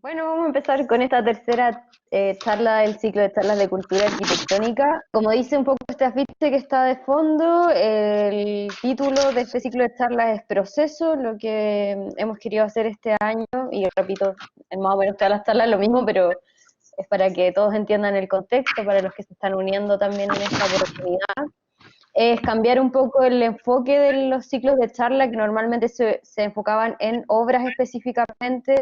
Bueno, vamos a empezar con esta tercera charla del ciclo de charlas de cultura arquitectónica. Como dice un poco este afiche que está de fondo, el título de este ciclo de charlas es Proceso, lo que hemos querido hacer este año, y repito, en más o menos todas las charlas lo mismo, pero es para que todos entiendan el contexto, para los que se están uniendo también en esta oportunidad, es cambiar un poco el enfoque de los ciclos de charla que normalmente se enfocaban en obras específicamente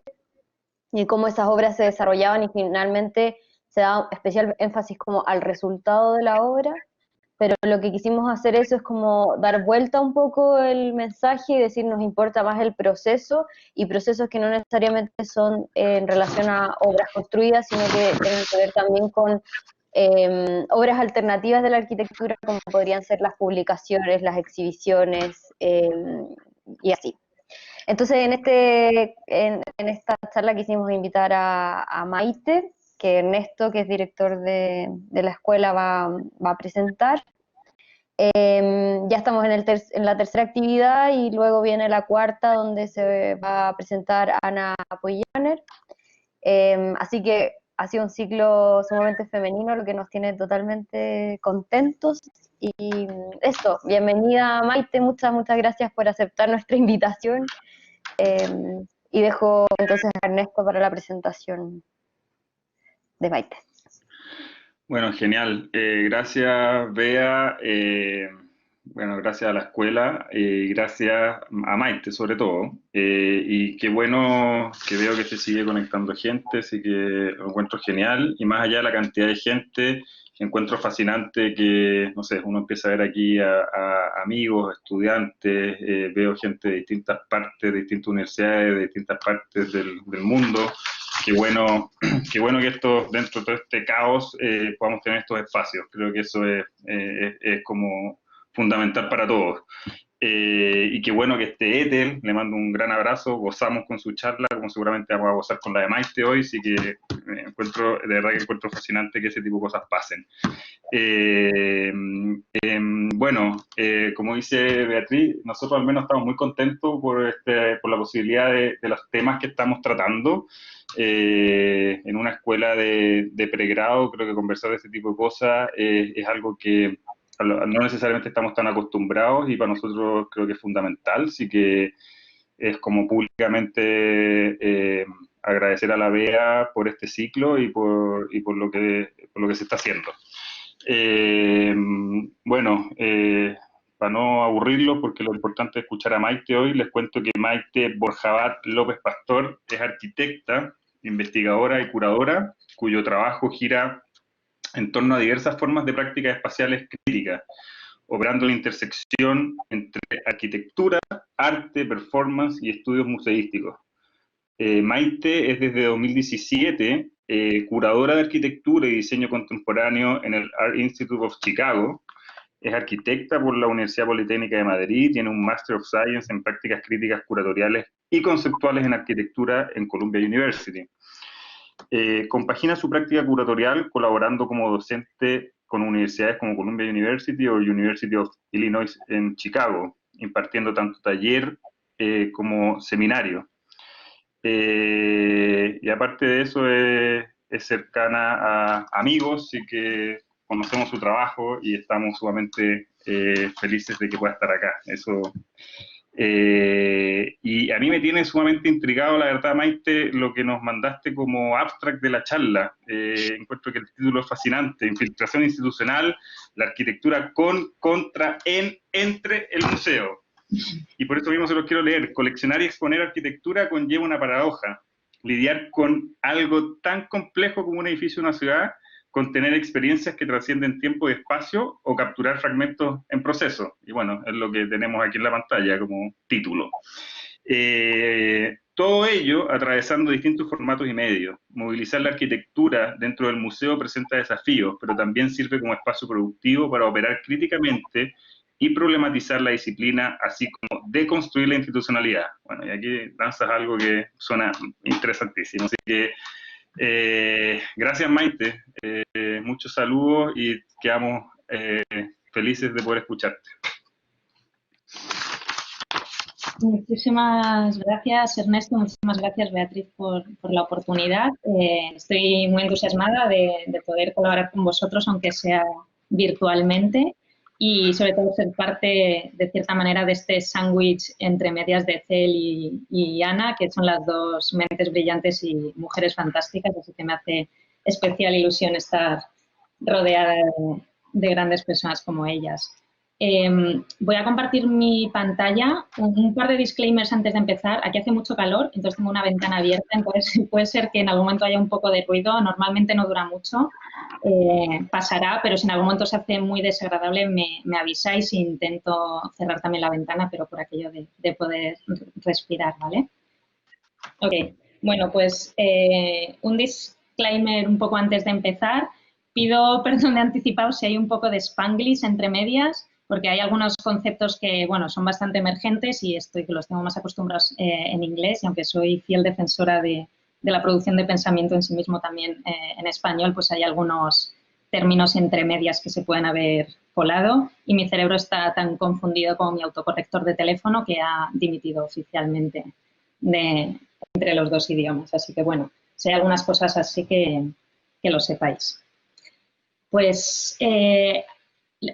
y cómo esas obras se desarrollaban y finalmente se daba especial énfasis como al resultado de la obra, pero lo que quisimos hacer eso es como dar vuelta un poco el mensaje y decir nos importa más el proceso, y procesos que no necesariamente son en relación a obras construidas, sino que tienen que ver también con obras alternativas de la arquitectura, como podrían ser las publicaciones, las exhibiciones y así. Entonces, en esta charla quisimos invitar a Maite, que Ernesto, que es director de la escuela, va a presentar. Ya estamos en la tercera actividad y luego viene la cuarta, donde se va a presentar Ana Poyaner. Así que ha sido un ciclo sumamente femenino, lo que nos tiene totalmente contentos. Y eso, bienvenida Maite, muchas gracias por aceptar nuestra invitación. Y dejo entonces a Ernesto para la presentación de Maite. Bueno, genial. Gracias, Bea. Bueno, gracias a la escuela y gracias a Maite, sobre todo. Y qué bueno que veo que se sigue conectando gente, así que lo encuentro genial. Y más allá de la cantidad de gente, encuentro fascinante que, no sé, uno empieza a ver aquí a amigos, estudiantes, veo gente de distintas partes, de distintas universidades, de distintas partes del mundo. Qué bueno, qué bueno que esto, dentro de todo este caos, podamos tener estos espacios. Creo que eso es como fundamental para todos. Y qué bueno que esté Ethel, le mando un gran abrazo, gozamos con su charla, como seguramente vamos a gozar con la de Maite hoy, así que de verdad que encuentro fascinante que ese tipo de cosas pasen. Bueno, como dice Beatriz, nosotros al menos estamos muy contentos por la posibilidad de los temas que estamos tratando. En una escuela de pregrado, creo que conversar de este tipo de cosas es algo que no necesariamente estamos tan acostumbrados, y para nosotros creo que es fundamental, así que es como públicamente agradecer a la BEA por este ciclo y por lo que se está haciendo. Eh, bueno, para no aburrirlos, porque lo importante es escuchar a Maite hoy, les cuento que Maite Borjabat López Pastor es arquitecta, investigadora y curadora, cuyo trabajo gira en torno a diversas formas de prácticas espaciales críticas, operando la intersección entre arquitectura, arte, performance y estudios museísticos. Maite es desde 2017 curadora de arquitectura y diseño contemporáneo en el Art Institute of Chicago. Es arquitecta por la Universidad Politécnica de Madrid, tiene un Master of Science en prácticas críticas curatoriales y conceptuales en arquitectura en Columbia University. Compagina su práctica curatorial colaborando como docente con universidades como Columbia University o University of Illinois en Chicago, impartiendo tanto taller como seminario. Y aparte de eso es cercana a amigos, y que conocemos su trabajo y estamos sumamente felices de que pueda estar acá. Eso, y a mí me tiene sumamente intrigado, la verdad, Maite, lo que nos mandaste como abstract de la charla. Encuentro que el título es fascinante: Infiltración institucional, la arquitectura con, contra, entre el museo. Y por eso mismo se los quiero leer. Coleccionar y exponer arquitectura conlleva una paradoja: lidiar con algo tan complejo como un edificio de una ciudad, contener experiencias que trascienden tiempo y espacio, o capturar fragmentos en proceso. Y bueno, es lo que tenemos aquí en la pantalla como título. Todo ello atravesando distintos formatos y medios. Movilizar la arquitectura dentro del museo presenta desafíos, pero también sirve como espacio productivo para operar críticamente y problematizar la disciplina, así como deconstruir la institucionalidad. Bueno, y aquí lanzas algo que suena interesantísimo. Así que gracias, Maite. Muchos saludos y quedamos felices de poder escucharte. Muchísimas gracias, Ernesto. Muchísimas gracias, Beatriz, por la oportunidad. Estoy muy entusiasmada de poder colaborar con vosotros, aunque sea virtualmente, y sobre todo ser parte, de cierta manera, de este sándwich entre medias de Cel y Ana, que son las dos mentes brillantes y mujeres fantásticas, así que me hace especial ilusión estar rodeada de grandes personas como ellas. Voy a compartir mi pantalla. Un par de disclaimers antes de empezar. Aquí hace mucho calor, entonces tengo una ventana abierta, entonces puede ser que en algún momento haya un poco de ruido. Normalmente no dura mucho, pasará, pero si en algún momento se hace muy desagradable me avisáis e intento cerrar también la ventana, pero por aquello de poder respirar, ¿vale? Ok, bueno, pues un disclaimer un poco antes de empezar. Pido perdón de anticipado si hay un poco de spanglish entre medias, porque hay algunos conceptos que, bueno, son bastante emergentes y que los tengo más acostumbrados en inglés, y aunque soy fiel defensora de la producción de pensamiento en sí mismo también en español, pues hay algunos términos entre medias que se pueden haber colado y mi cerebro está tan confundido como mi autocorrector de teléfono que ha dimitido oficialmente entre los dos idiomas. Así que, bueno, sé algunas cosas así que lo sepáis. Pues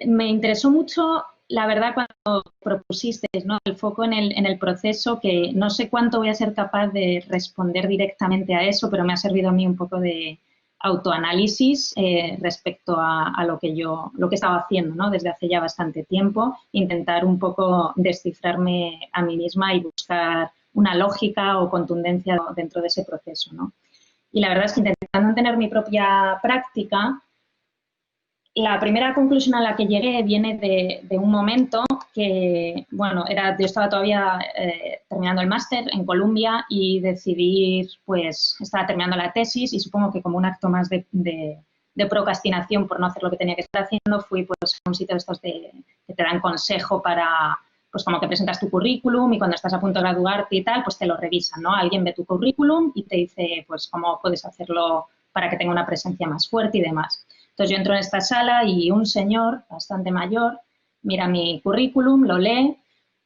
me interesó mucho, la verdad, cuando propusisteis, ¿no?, el foco en el proceso, que no sé cuánto voy a ser capaz de responder directamente a eso, pero me ha servido a mí un poco de autoanálisis respecto a lo que estaba haciendo, ¿no?, desde hace ya bastante tiempo, intentar un poco descifrarme a mí misma y buscar una lógica o contundencia dentro de ese proceso, ¿no? Y la verdad es que intentando tener mi propia práctica, la primera conclusión a la que llegué viene de un momento que, bueno, yo estaba todavía terminando el máster en Columbia y decidí, pues, estaba terminando la tesis y supongo que como un acto más de procrastinación por no hacer lo que tenía que estar haciendo, fui pues a un sitio de estos que te dan consejo para, pues como que presentas tu currículum y cuando estás a punto de graduarte y tal, pues te lo revisan, ¿no? Alguien ve tu currículum y te dice, pues, cómo puedes hacerlo para que tenga una presencia más fuerte y demás. Entonces yo entro en esta sala y un señor bastante mayor mira mi currículum, lo lee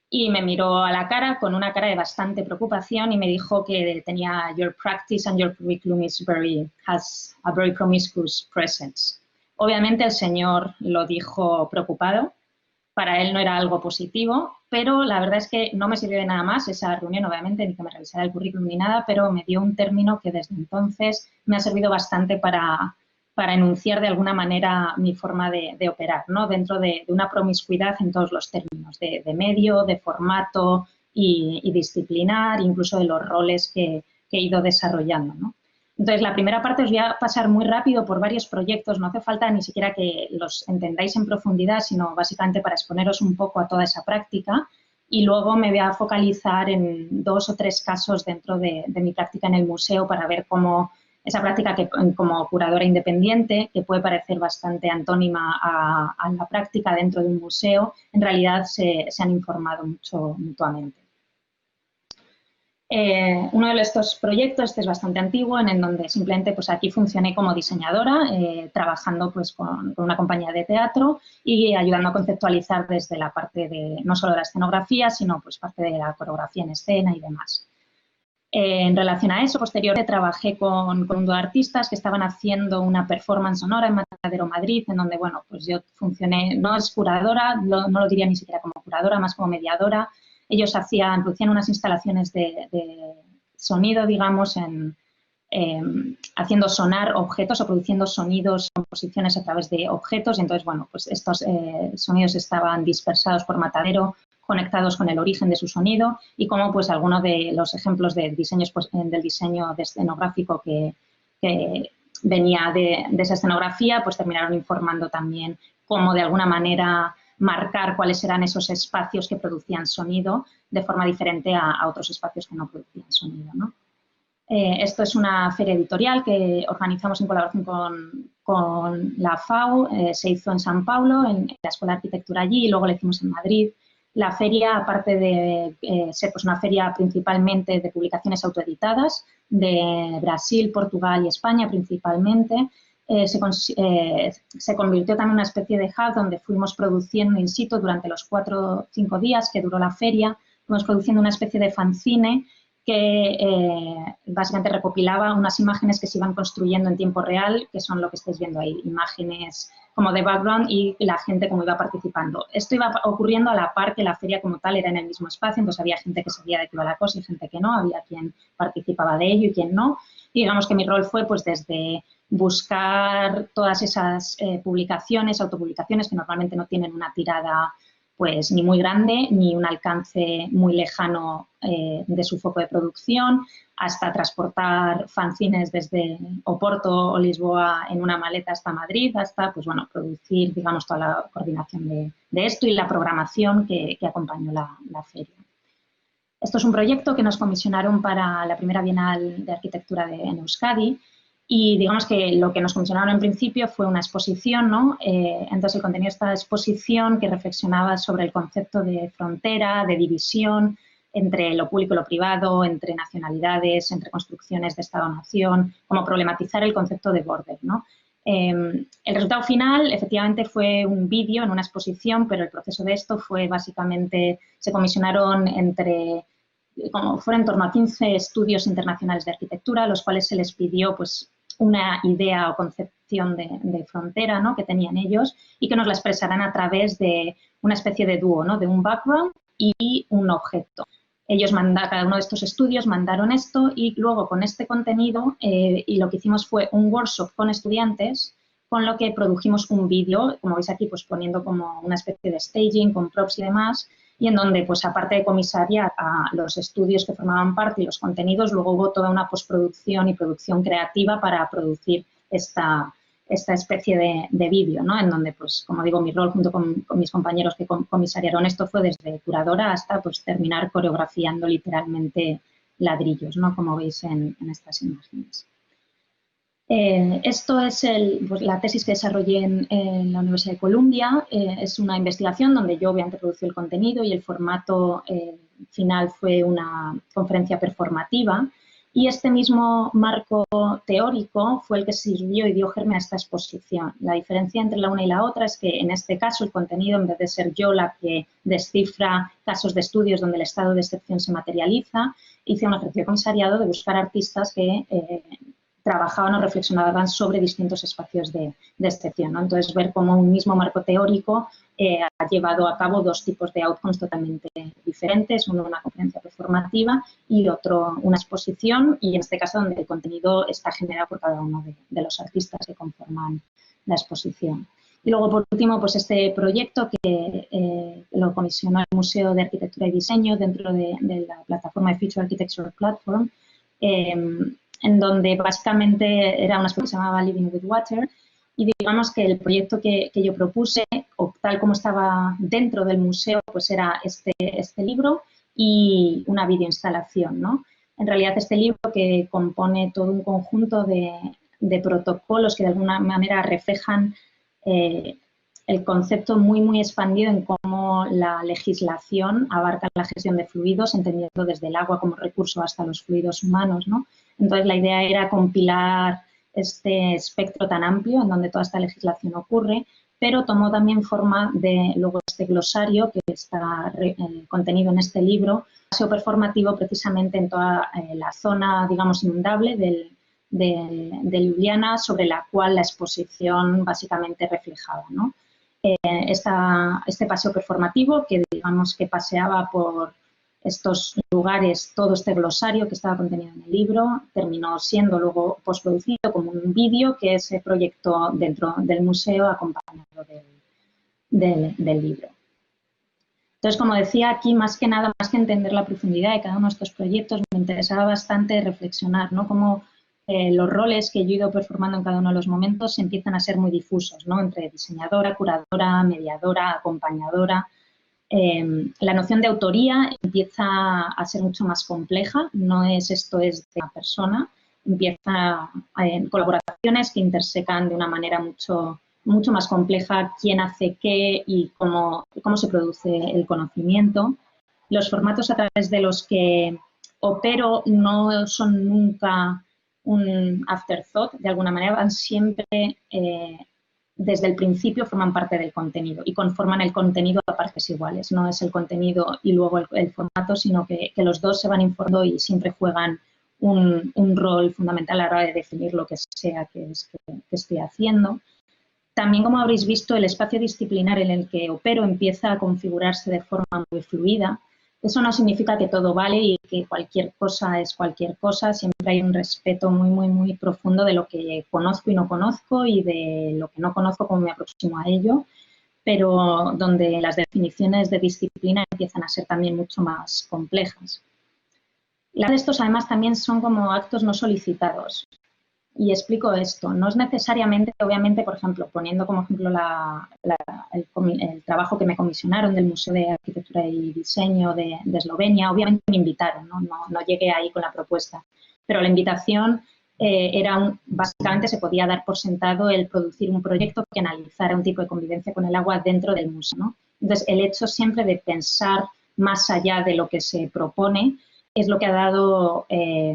y me miró a la cara con una cara de bastante preocupación y me dijo que tenía "Your practice and your curriculum has a very promiscuous presence". Obviamente el señor lo dijo preocupado, para él no era algo positivo, pero la verdad es que no me sirvió de nada más esa reunión, obviamente, ni que me revisara el currículum ni nada, pero me dio un término que desde entonces me ha servido bastante para enunciar de alguna manera mi forma de operar, ¿no?, dentro de una promiscuidad en todos los términos, de medio, de formato y disciplinar, incluso de los roles que he ido desarrollando, ¿no? Entonces, la primera parte os voy a pasar muy rápido por varios proyectos, no hace falta ni siquiera que los entendáis en profundidad, sino básicamente para exponeros un poco a toda esa práctica, y luego me voy a focalizar en 2 o 3 casos dentro de mi práctica en el museo para ver cómo esa práctica que como curadora independiente, que puede parecer bastante antónima a la práctica dentro de un museo, en realidad se han informado mucho mutuamente. Uno de estos proyectos, este es bastante antiguo, en donde simplemente pues aquí funcioné como diseñadora, trabajando pues con una compañía de teatro y ayudando a conceptualizar desde la parte de no solo de la escenografía, sino pues parte de la coreografía en escena y demás. En relación a eso, posteriormente trabajé con un grupo de artistas que estaban haciendo una performance sonora en Matadero, Madrid, en donde, bueno, pues yo funcioné, no es curadora, no lo diría ni siquiera como curadora, más como mediadora. Ellos producían unas instalaciones de sonido, digamos, haciendo sonar objetos o produciendo sonidos, composiciones a través de objetos. Y entonces, bueno, pues estos sonidos estaban dispersados por Matadero, conectados con el origen de su sonido y cómo pues algunos de los ejemplos de diseños, pues, del diseño escenográfico que venía de esa escenografía, pues terminaron informando también cómo de alguna manera marcar cuáles eran esos espacios que producían sonido de forma diferente a otros espacios que no producían sonido, ¿no? Esto es una feria editorial que organizamos en colaboración con la FAU, se hizo en San Paulo, en la Escuela de Arquitectura allí, y luego la hicimos en Madrid. La feria, aparte de ser pues una feria principalmente de publicaciones autoeditadas de Brasil, Portugal y España principalmente, se convirtió también en una especie de hub donde fuimos produciendo in situ durante los 4 o 5 días que duró la feria, fuimos produciendo una especie de fanzine que básicamente recopilaba unas imágenes que se iban construyendo en tiempo real, que son lo que estáis viendo ahí, imágenes como de background y la gente como iba participando. Esto iba ocurriendo a la par que la feria como tal era en el mismo espacio, entonces había gente que sabía de qué iba la cosa y gente que no, había quien participaba de ello y quien no. Y digamos que mi rol fue pues desde buscar todas esas publicaciones, autopublicaciones que normalmente no tienen una tirada pues ni muy grande ni un alcance muy lejano de su foco de producción, hasta transportar fanzines desde Oporto o Lisboa en una maleta hasta Madrid, hasta pues bueno, producir digamos toda la coordinación de esto y la programación que acompañó la feria. Esto es un proyecto que nos comisionaron para la primera Bienal de Arquitectura en Euskadi y digamos que lo que nos comisionaron en principio fue una exposición, ¿no? Entonces el contenido de esta exposición que reflexionaba sobre el concepto de frontera, de división entre lo público y lo privado, entre nacionalidades, entre construcciones de Estado-nación, como problematizar el concepto de border, ¿no? El resultado final, efectivamente, fue un vídeo en una exposición, pero el proceso de esto fue básicamente, se comisionaron fueron en torno a 15 estudios internacionales de arquitectura, a los cuales se les pidió pues, una idea o concepción de frontera, ¿no?, que tenían ellos y que nos la expresarán a través de una especie de dúo, ¿no?, de un background y un objeto. Ellos cada uno de estos estudios mandaron esto y luego con este contenido y lo que hicimos fue un workshop con estudiantes con lo que produjimos un vídeo, como veis aquí, pues poniendo como una especie de staging con props y demás, y en donde, pues aparte de comisariar a los estudios que formaban parte y los contenidos, luego hubo toda una postproducción y producción creativa para producir esta especie de vídeo, ¿no? En donde, pues, como digo, mi rol junto con mis compañeros que comisariaron esto fue desde curadora hasta, pues, terminar coreografiando literalmente ladrillos, ¿no?, como veis en estas imágenes. Esto es pues, la tesis que desarrollé en la Universidad de Columbia. Es una investigación donde yo obviamente producí el contenido y el formato final fue una conferencia performativa. Y este mismo marco teórico fue el que sirvió y dio germen a esta exposición. La diferencia entre la una y la otra es que en este caso el contenido, en vez de ser yo la que descifra casos de estudios donde el estado de excepción se materializa, hice un ejercicio de comisariado de buscar artistas que trabajaban o reflexionaban sobre distintos espacios de excepción, ¿no? Entonces, ver cómo un mismo marco teórico ha llevado a cabo dos tipos de outcomes totalmente diferentes, uno una conferencia performativa y otro una exposición, y en este caso donde el contenido está generado por cada uno de los artistas que conforman la exposición. Y luego, por último, pues este proyecto que lo comisionó el Museo de Arquitectura y Diseño dentro de la plataforma de Future Architecture Platform, en donde básicamente era una exposición que se llamaba Living with Water, y digamos que el proyecto que yo propuse, o tal como estaba dentro del museo, pues era este libro y una videoinstalación, ¿no? En realidad este libro, que compone todo un conjunto de protocolos que de alguna manera reflejan el concepto muy expandido en cómo la legislación abarca la gestión de fluidos, entendiendo desde el agua como recurso hasta los fluidos humanos, ¿no? Entonces, la idea era compilar este espectro tan amplio en donde toda esta legislación ocurre, pero tomó también forma de luego este glosario que está contenido en este libro, paseo performativo precisamente en toda la zona, digamos, inundable de Ljubljana, sobre la cual la exposición básicamente reflejaba, ¿no? Este paseo performativo que digamos que paseaba por estos lugares, todo este glosario que estaba contenido en el libro, terminó siendo luego postproducido como un vídeo que se proyectó dentro del museo acompañado del libro. Entonces, como decía aquí, más que nada, más que entender la profundidad de cada uno de estos proyectos, me interesaba bastante reflexionar, ¿no?, cómo los roles que yo he ido performando en cada uno de los momentos empiezan a ser muy difusos, ¿no?, entre diseñadora, curadora, mediadora, acompañadora. La noción de autoría empieza a ser mucho más compleja, no es esto es de una persona, empieza en colaboraciones que intersecan de una manera mucho más compleja quién hace qué y cómo se produce el conocimiento. Los formatos a través de los que opero no son nunca un afterthought, de alguna manera van siempre desde el principio forman parte del contenido y conforman el contenido a partes iguales. No es el contenido y luego el formato, sino que los dos se van informando y siempre juegan un rol fundamental a la hora de definir lo que sea que esté haciendo. También, como habréis visto, el espacio disciplinar en el que opero empieza a configurarse de forma muy fluida. Eso no significa que todo vale y que cualquier cosa es cualquier cosa. Siempre hay un respeto muy, muy, muy profundo de lo que conozco y no conozco y de lo que no conozco, cómo me aproximo a ello, pero donde las definiciones de disciplina empiezan a ser también mucho más complejas. De estos, además, también son como actos no solicitados. Y explico esto. No es necesariamente, obviamente, por ejemplo, poniendo como ejemplo el trabajo que me comisionaron del Museo de Arquitectura y Diseño de Eslovenia, obviamente me invitaron, no llegué ahí con la propuesta. Pero la invitación básicamente se podía dar por sentado el producir un proyecto que analizara un tipo de convivencia con el agua dentro del museo, ¿no? Entonces, el hecho siempre de pensar más allá de lo que se propone es lo que ha dado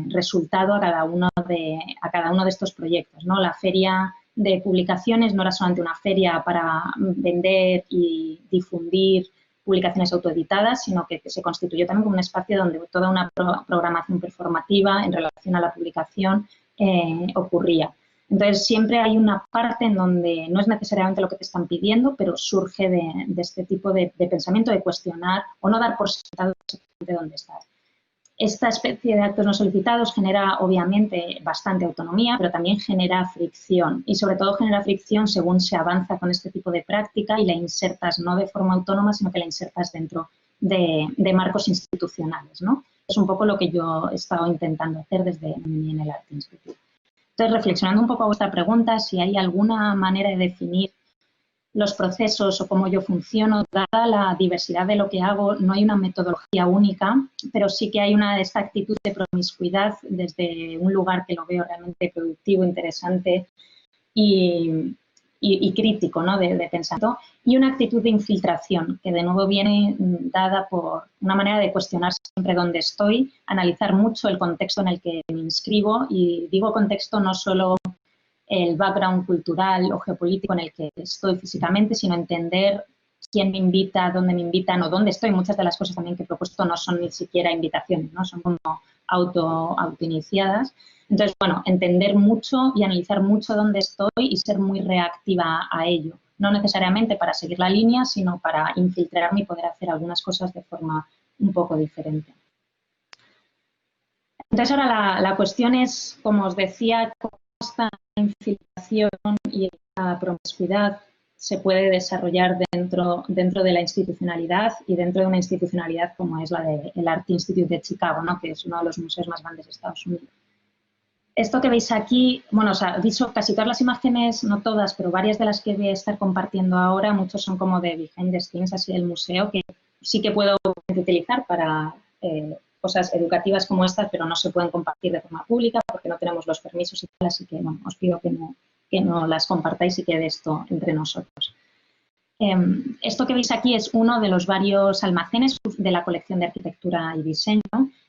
resultado a cada uno de estos proyectos, ¿no? La feria de publicaciones no era solamente una feria para vender y difundir publicaciones autoeditadas, sino que se constituyó también como un espacio donde toda una programación performativa en relación a la publicación ocurría. Entonces, siempre hay una parte en donde no es necesariamente lo que te están pidiendo, pero surge de este tipo de pensamiento, de cuestionar o no dar por sentado exactamente dónde estás. Esta especie de actos no solicitados genera, obviamente, bastante autonomía, pero también genera fricción y, sobre todo, genera fricción según se avanza con este tipo de práctica y la insertas no de forma autónoma, sino que la insertas dentro de marcos institucionales, ¿no? Es un poco lo que yo he estado intentando hacer desde en el Art Institute. Entonces, reflexionando un poco a vuestra pregunta, si hay alguna manera de definir los procesos o cómo yo funciono, dada la diversidad de lo que hago, no hay una metodología única, pero sí que hay esta actitud de promiscuidad desde un lugar que lo veo realmente productivo, interesante y crítico, ¿no? de pensamiento, y una actitud de infiltración, que de nuevo viene dada por una manera de cuestionar siempre dónde estoy, analizar mucho el contexto en el que me inscribo, y digo contexto no solo el background cultural o geopolítico en el que estoy físicamente, sino entender quién me invita, dónde me invitan o dónde estoy. Muchas de las cosas también que he propuesto no son ni siquiera invitaciones, ¿no? Son como autoiniciadas. Entonces, bueno, entender mucho y analizar mucho dónde estoy y ser muy reactiva a ello. No necesariamente para seguir la línea, sino para infiltrarme y poder hacer algunas cosas de forma un poco diferente. Entonces, ahora la cuestión es, como os decía, cómo esta infiltración y la promiscuidad se puede desarrollar dentro de la institucionalidad y dentro de una institucionalidad como es la del Art Institute de Chicago, ¿no? Que es uno de los museos más grandes de Estados Unidos. Esto que veis aquí, bueno, os he dicho casi todas las imágenes, no todas, pero varias de las que voy a estar compartiendo ahora, muchos son como de behind the scenes, así del museo, que sí que puedo utilizar para cosas educativas como estas, pero no se pueden compartir de forma pública porque no tenemos los permisos y tal, así que bueno, os pido que no las compartáis y quede esto entre nosotros. Esto que veis aquí es uno de los varios almacenes de la colección de arquitectura y diseño.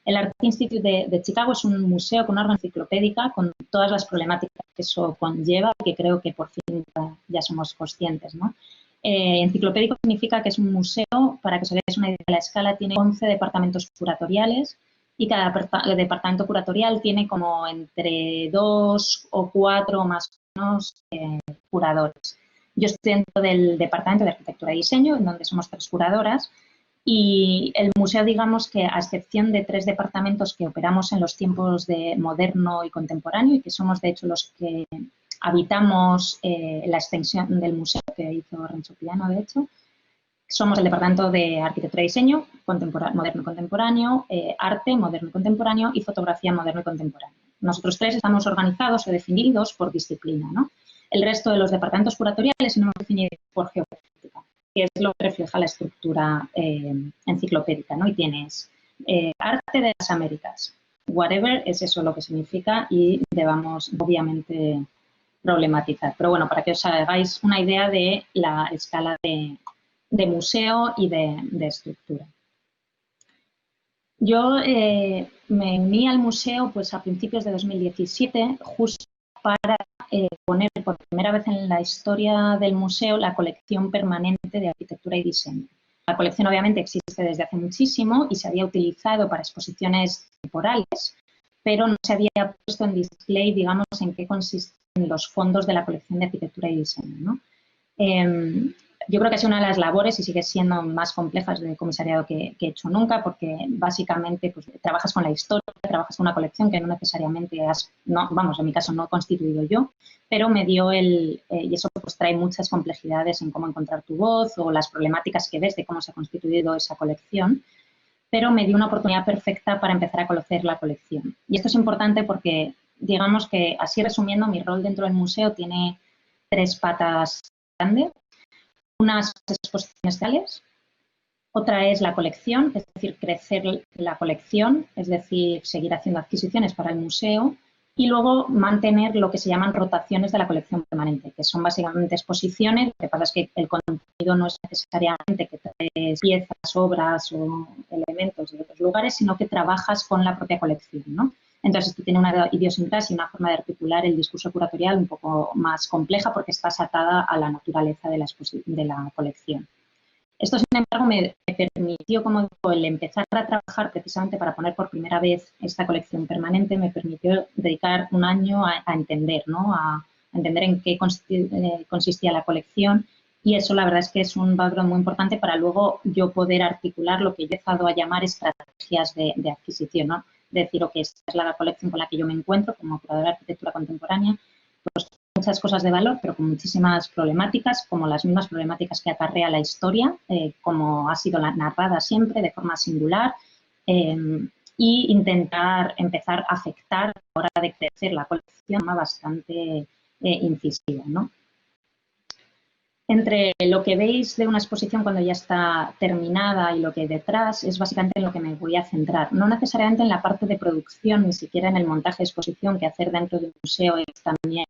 El Art Institute de Chicago es un museo con una red enciclopédica con todas las problemáticas que eso conlleva, que creo que por fin ya somos conscientes, ¿no? Enciclopédico significa que es un museo, para que os hagáis una idea de la escala, tiene 11 departamentos curatoriales y cada departamento curatorial tiene como entre 2 o 4 más o menos curadores. Yo estoy dentro del Departamento de Arquitectura y Diseño, en donde somos 3 curadoras, y el museo, digamos que a excepción de 3 departamentos que operamos en los tiempos de moderno y contemporáneo, y que somos de hecho los que habitamos la extensión del museo que hizo Renzo Piano, de hecho, somos el Departamento de Arquitectura y Diseño, moderno y contemporáneo, arte, moderno y contemporáneo, y fotografía, moderno y contemporáneo. Nosotros 3 estamos organizados o definidos por disciplina, ¿no? El resto de los departamentos curatoriales nos hemos definido por geopolítica, que es lo que refleja la estructura enciclopédica, ¿no? Y tienes arte de las Américas, whatever es eso lo que significa y debamos obviamente problematizar. Pero bueno, para que os hagáis una idea de la escala de museo y de estructura. Yo me uní al museo pues a principios de 2017 justo para poner por primera vez en la historia del museo la colección permanente de arquitectura y diseño. La colección obviamente existe desde hace muchísimo y se había utilizado para exposiciones temporales, pero no se había puesto en display, digamos, en qué consisten los fondos de la colección de arquitectura y diseño, ¿no? Yo creo que ha sido una de las labores y sigue siendo más complejas de comisariado que he hecho nunca, porque básicamente pues, trabajas con la historia, trabajas con una colección que no necesariamente en mi caso no he constituido yo, pero me dio y eso pues trae muchas complejidades en cómo encontrar tu voz o las problemáticas que ves de cómo se ha constituido esa colección, pero me dio una oportunidad perfecta para empezar a conocer la colección. Y esto es importante porque, digamos que, así resumiendo, mi rol dentro del museo tiene 3 patas grandes. Unas exposiciones reales, otra es la colección, es decir, crecer la colección, es decir, seguir haciendo adquisiciones para el museo y luego mantener lo que se llaman rotaciones de la colección permanente, que son básicamente exposiciones. Lo que pasa es que el contenido no es necesariamente que traes piezas, obras o elementos de otros lugares, sino que trabajas con la propia colección, ¿no? Entonces, esto tiene una idiosincrasia y una forma de articular el discurso curatorial un poco más compleja porque estás atada a la naturaleza de la colección. Esto, sin embargo, me permitió, como digo, el empezar a trabajar precisamente para poner por primera vez esta colección permanente, me permitió dedicar un año a entender, ¿no? A entender en qué consistía la colección y eso, la verdad, es que es un background muy importante para luego yo poder articular lo que yo he empezado a llamar estrategias de adquisición, ¿no? Decir, ok, esta es la colección con la que yo me encuentro como curadora de arquitectura contemporánea, pues muchas cosas de valor, pero con muchísimas problemáticas, como las mismas problemáticas que acarrea la historia, como ha sido narrada siempre de forma singular, y intentar empezar a afectar a la hora de crecer la colección bastante incisiva, ¿no? Entre lo que veis de una exposición cuando ya está terminada y lo que hay detrás es básicamente en lo que me voy a centrar. No necesariamente en la parte de producción, ni siquiera en el montaje de exposición, que hacer dentro de un museo es también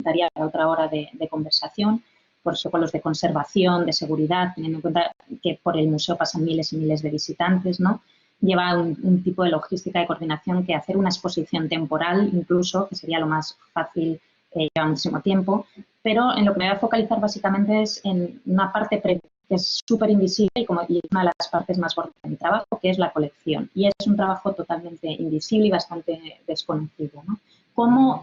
daría para otra hora de conversación, por protocolos de conservación, de seguridad, teniendo en cuenta que por el museo pasan miles y miles de visitantes, ¿no? Lleva un tipo de logística y coordinación que hacer una exposición temporal, incluso, que sería lo más fácil, lleva muchísimo tiempo, pero en lo que me voy a focalizar básicamente es en una parte previa que es súper invisible y es una de las partes más gordas de mi trabajo, que es la colección. Y es un trabajo totalmente invisible y bastante desconocido, ¿no? Cómo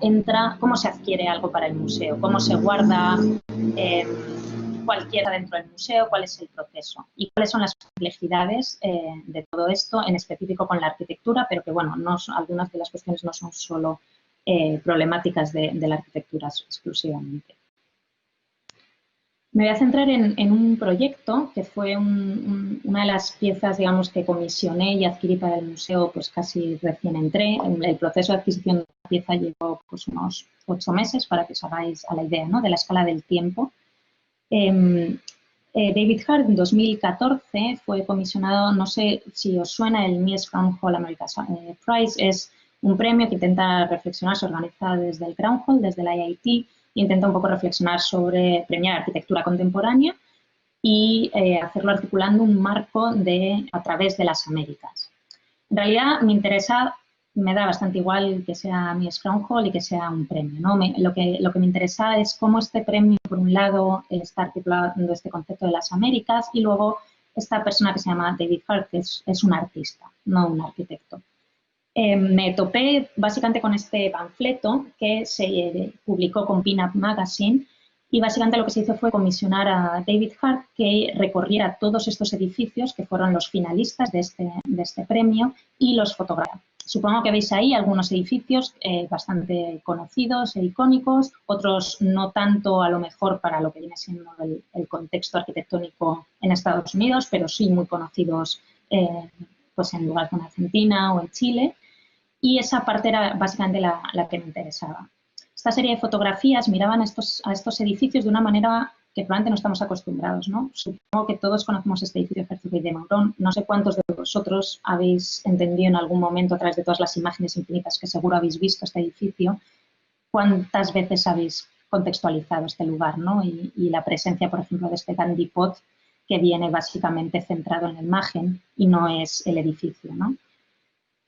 se adquiere algo para el museo, cómo se guarda cualquiera dentro del museo, cuál es el proceso y cuáles son las complejidades de todo esto, en específico con la arquitectura, pero que, bueno, algunas de las cuestiones no son solo problemáticas de la arquitectura exclusivamente. Me voy a centrar en un proyecto que fue una de las piezas, digamos, que comisioné y adquirí para el museo, pues casi recién entré. El proceso de adquisición de la pieza llevó pues unos 8 meses, para que os hagáis a la idea, ¿no?, de la escala del tiempo. David Hart, en 2014, fue comisionado, no sé si os suena, el Mies Crown Hall America Prize. Es un premio que intenta reflexionar, se organiza desde el Crown Hall, desde el IIT, intenta un poco reflexionar sobre premiar arquitectura contemporánea y hacerlo articulando un marco a través de las Américas. En realidad me da bastante igual que sea Mies Crown Hall y que sea un premio, ¿no? Lo que me interesa es cómo este premio, por un lado, está articulando este concepto de las Américas y luego esta persona que se llama David Hart, que es un artista, no un arquitecto. Me topé básicamente con este panfleto que se publicó con Pin-Up Magazine y básicamente lo que se hizo fue comisionar a David Hart que recorriera todos estos edificios que fueron los finalistas de este premio y los fotografiara. Supongo que veis ahí algunos edificios bastante conocidos e icónicos, otros no tanto a lo mejor para lo que viene siendo el contexto arquitectónico en Estados Unidos, pero sí muy conocidos pues en lugares como Argentina o en Chile. Y esa parte era básicamente la que me interesaba. Esta serie de fotografías miraban a estos edificios de una manera que probablemente no estamos acostumbrados, ¿no? Supongo que todos conocemos este edificio Herzog de Meuron. No sé cuántos de vosotros habéis entendido en algún momento, a través de todas las imágenes infinitas que seguro habéis visto este edificio, cuántas veces habéis contextualizado este lugar, ¿no? Y la presencia, por ejemplo, de este Gandhi Pot, que viene básicamente centrado en la imagen y no es el edificio, ¿no?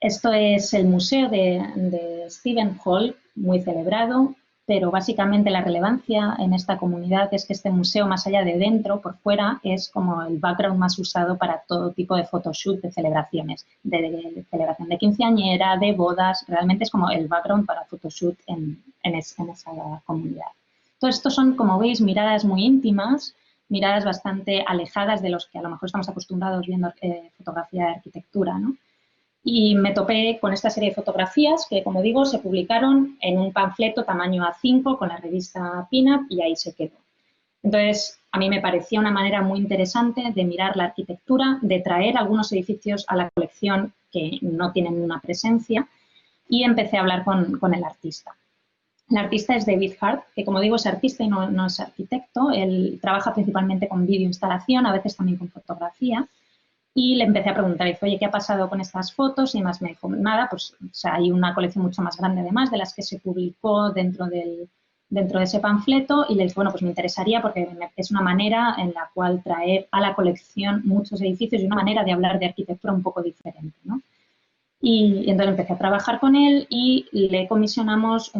Esto es el museo de Stephen Hall, muy celebrado. pero básicamente la relevancia en esta comunidad es que este museo, más allá de dentro, por fuera, es como el background más usado para todo tipo de photoshoot de celebraciones, de celebración de quinceañera, de bodas, realmente es como el background para photoshoot en esa comunidad. Todo esto son, como veis, miradas muy íntimas, miradas bastante alejadas de los que a lo mejor estamos acostumbrados viendo fotografía de arquitectura, ¿no? Y me topé con esta serie de fotografías que, como digo, se publicaron en un panfleto tamaño A5 con la revista Pinup y ahí se quedó. Entonces, a mí me parecía una manera muy interesante de mirar la arquitectura, de traer algunos edificios a la colección que no tienen una presencia y empecé a hablar con el artista. El artista es David Hart, que como digo es artista y no es arquitecto. Él trabaja principalmente con videoinstalación, a veces también con fotografía. Y le empecé a preguntar, dice, oye, ¿qué ha pasado con estas fotos? Y más me dijo, nada, pues o sea, hay una colección mucho más grande además de las que se publicó dentro de ese panfleto. Y le dije, bueno, pues me interesaría porque es una manera en la cual traer a la colección muchos edificios y una manera de hablar de arquitectura un poco diferente, ¿no? Y entonces empecé a trabajar con él y le comisionamos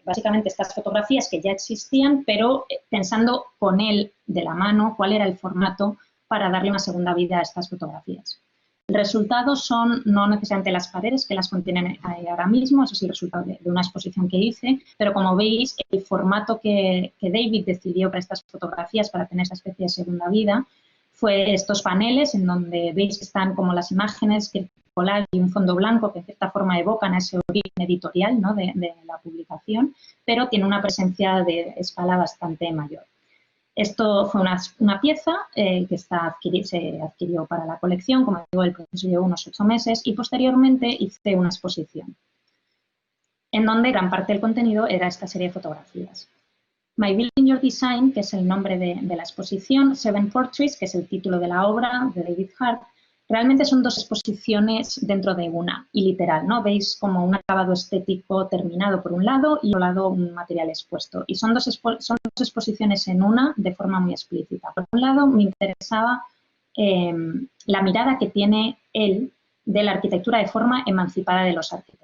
básicamente estas fotografías que ya existían, pero pensando con él de la mano cuál era el formato para darle una segunda vida a estas fotografías. El resultado son no necesariamente las paredes que las contienen ahora mismo, eso es el resultado de una exposición que hice, pero como veis, el formato que David decidió para estas fotografías, para tener esa especie de segunda vida, fue estos paneles en donde veis que están como las imágenes que y un fondo blanco que en cierta forma evocan ese origen editorial, ¿no?, de la publicación, pero tiene una presencia de escala bastante mayor. Esto fue una pieza que se adquirió para la colección, como digo, el proceso llevó unos 8 meses y posteriormente hice una exposición en donde gran parte del contenido era esta serie de fotografías. My Building Your Design, que es el nombre de la exposición, Seven Portraits, que es el título de la obra de David Hart, realmente son 2 exposiciones dentro de una, y literal, ¿no? Veis como un acabado estético terminado por un lado y por otro lado un material expuesto. Y son dos exposiciones en una de forma muy explícita. Por un lado, me interesaba la mirada que tiene él de la arquitectura de forma emancipada de los arquitectos.